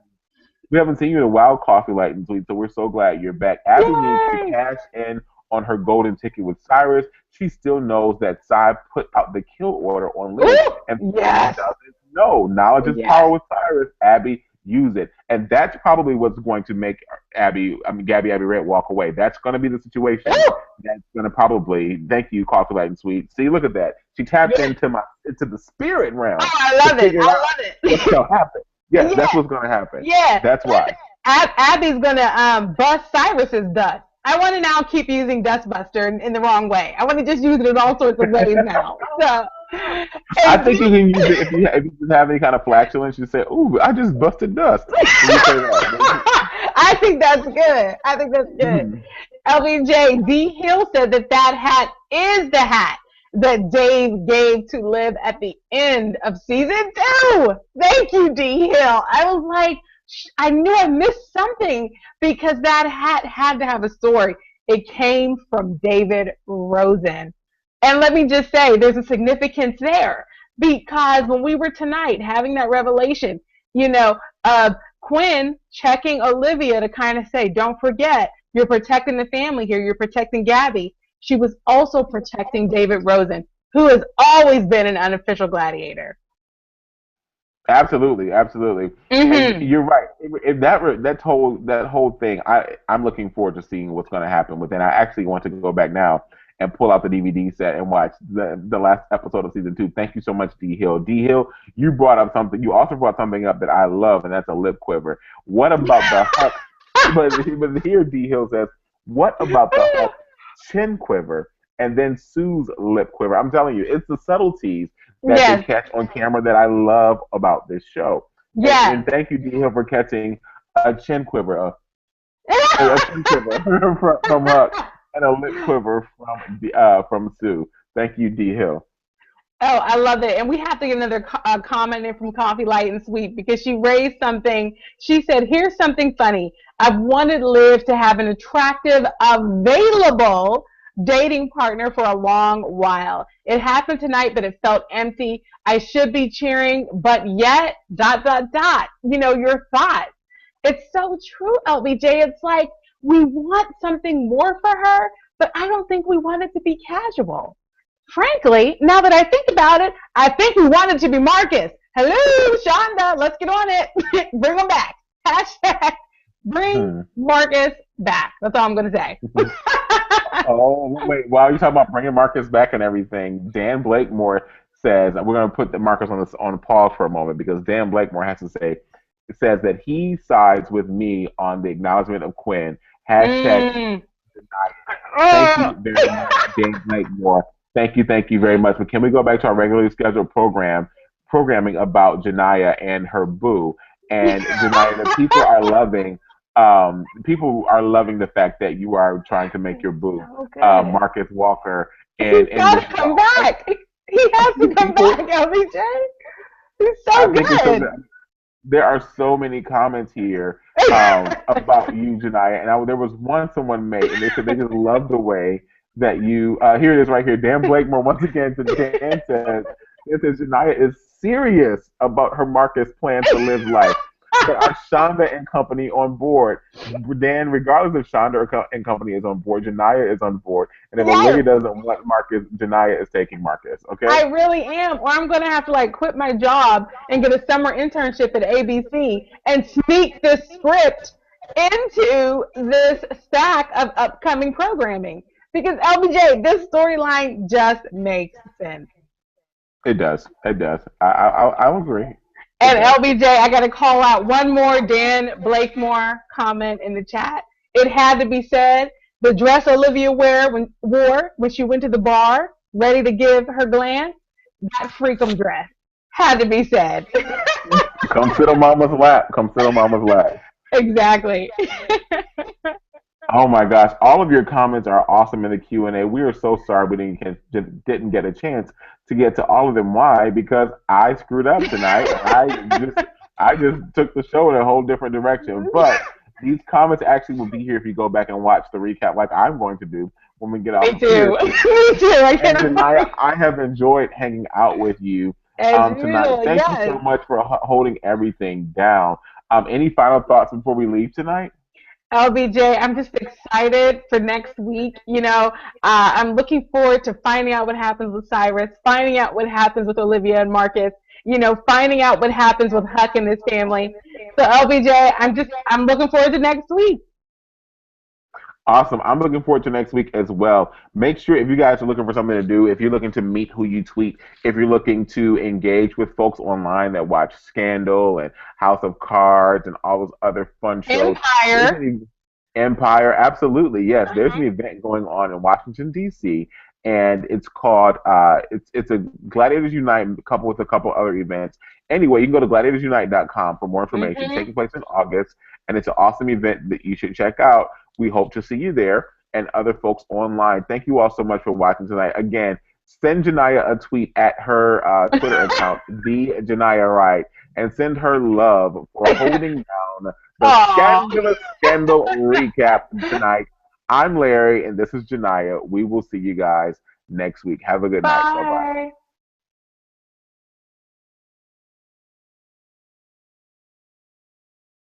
We haven't seen you in a while, Coffee Light and Sweet, so we're so glad you're back. Abby needs to cash in on her golden ticket with Cyrus. She still knows that Cy put out the kill order on Liz, and she doesn't know. Knowledge is power with Cyrus. Abby, use it, and that's probably what's going to make Gabby Abbey Red walk away. That's going to be the situation. That's going to probably. Thank you, Coffee Light and Sweet. See, look at that. She tapped into the spirit realm. Oh, I love it. What's going to happen? Yes, that's what's going to happen. Yeah. That's why. Abby's going to bust Cyrus's dust. I want to now keep using Dustbuster in the wrong way. I want to just use it in all sorts of ways now. So, I think you can use it if you have any kind of flatulence. You say, "Ooh, I just busted dust." I think that's good. LBJ, D. Hill said that hat is the hat that Dave gave to Liv at the end of season 2. Thank you, D. Hill. I was like, I knew I missed something because that hat had to have a story. It came from David Rosen. And let me just say, there's a significance there because when we were tonight having that revelation, Quinn checking Olivia to kind of say, don't forget, you're protecting the family here. You're protecting Gabby. She was also protecting David Rosen, who has always been an unofficial gladiator. Absolutely. And you're right. That whole thing, I'm looking forward to seeing what's going to happen with it. And I actually want to go back now and pull out the DVD set and watch the last episode of season 2. Thank you so much, D Hill. D Hill, you brought up something. You also brought something up that I love, and that's a lip quiver. What about the Huck? But here, D Hill says, what about the Huck chin quiver and then Sue's lip quiver? I'm telling you, it's the subtleties that they catch on camera that I love about this show. Yeah. And thank you, D Hill, for catching a chin quiver, a chin quiver from Huck and a lip quiver from Sue. Thank you, D Hill. Oh, I love it. And we have to get another comment in from Coffee Light and Sweet because she raised something. She said, here's something funny. I've wanted Liv to have an attractive, available dating partner for a long while. It happened tonight, but it felt empty. I should be cheering, but yet, ... You know, your thoughts. It's so true, LBJ. It's like we want something more for her, but I don't think we want it to be casual. Frankly, now that I think about it, I think we want it to be Marcus. Hello, Shonda. Let's get on it. Bring him back. Hashtag bring Marcus back. That's all I'm going to say. Oh, wait. While you're talking about bringing Marcus back and everything, Dan Blakemore says, we're going to put the Marcus on pause for a moment because Dan Blakemore has to say, it says that he sides with me on the acknowledgement of Quinn. Hashtag Thank you very much, Dan Blakemore. Thank you very much. But can we go back to our regularly scheduled programming about Janiyah and her boo? And Janiyah, the people are loving. People are loving the fact that you are trying to make your boo, Marcus Walker. And he's got to come back. He has to come back, LBJ. He's so good. There are so many comments here about you, Janiyah. And there was one someone made, and they said they just love the way that you, here it is right here. Dan Blakemore, once again, Dan says Janiyah is serious about her Marcus plan to live life. But are Shonda and company on board? Dan, regardless if Shonda and company is on board, Janiyah is on board. And if Olivia doesn't want Marcus, Janiyah is taking Marcus, okay? I really am. Or I'm going to have to, quit my job and get a summer internship at ABC and sneak the script into this stack of upcoming programming. Because, LBJ, this storyline just makes sense. It does. I agree. And LBJ, I got to call out one more Dan Blakemore comment in the chat. It had to be said, the dress Olivia wore when she went to the bar, ready to give her glance, that freakum dress. Had to be said. Come sit on Mama's lap. Exactly. Oh my gosh! All of your comments are awesome in the Q&A. We are so sorry we didn't get a chance to get to all of them. Why? Because I screwed up tonight. I just took the show in a whole different direction. But these comments actually will be here if you go back and watch the recap, like I'm going to do when we get off. Me too. Me too. And tonight, I have enjoyed hanging out with you tonight. Thank you so much for holding everything down. Any final thoughts before we leave tonight? LBJ, I'm just excited for next week. You know, I'm looking forward to finding out what happens with Cyrus, finding out what happens with Olivia and Marcus, you know, finding out what happens with Huck and his family. So LBJ, I'm looking forward to next week. Awesome. I'm looking forward to next week as well. Make sure if you guys are looking for something to do, if you're looking to meet who you tweet, if you're looking to engage with folks online that watch Scandal and House of Cards and all those other fun shows. Empire, absolutely, yes. There's an event going on in Washington, D.C., and it's called, it's a Gladiators Unite coupled with a couple other events. Anyway, you can go to gladiatorsunite.com for more information. It's taking place in August, and it's an awesome event that you should check out. We hope to see you there and other folks online. Thank you all so much for watching tonight. Again, send Janiyah a tweet at her Twitter account, the Janiyah Wright, and send her love for holding down the Scandalous Scandal recap tonight. I'm Larry, and this is Janiyah. We will see you guys next week. Have a good night. Bye-bye.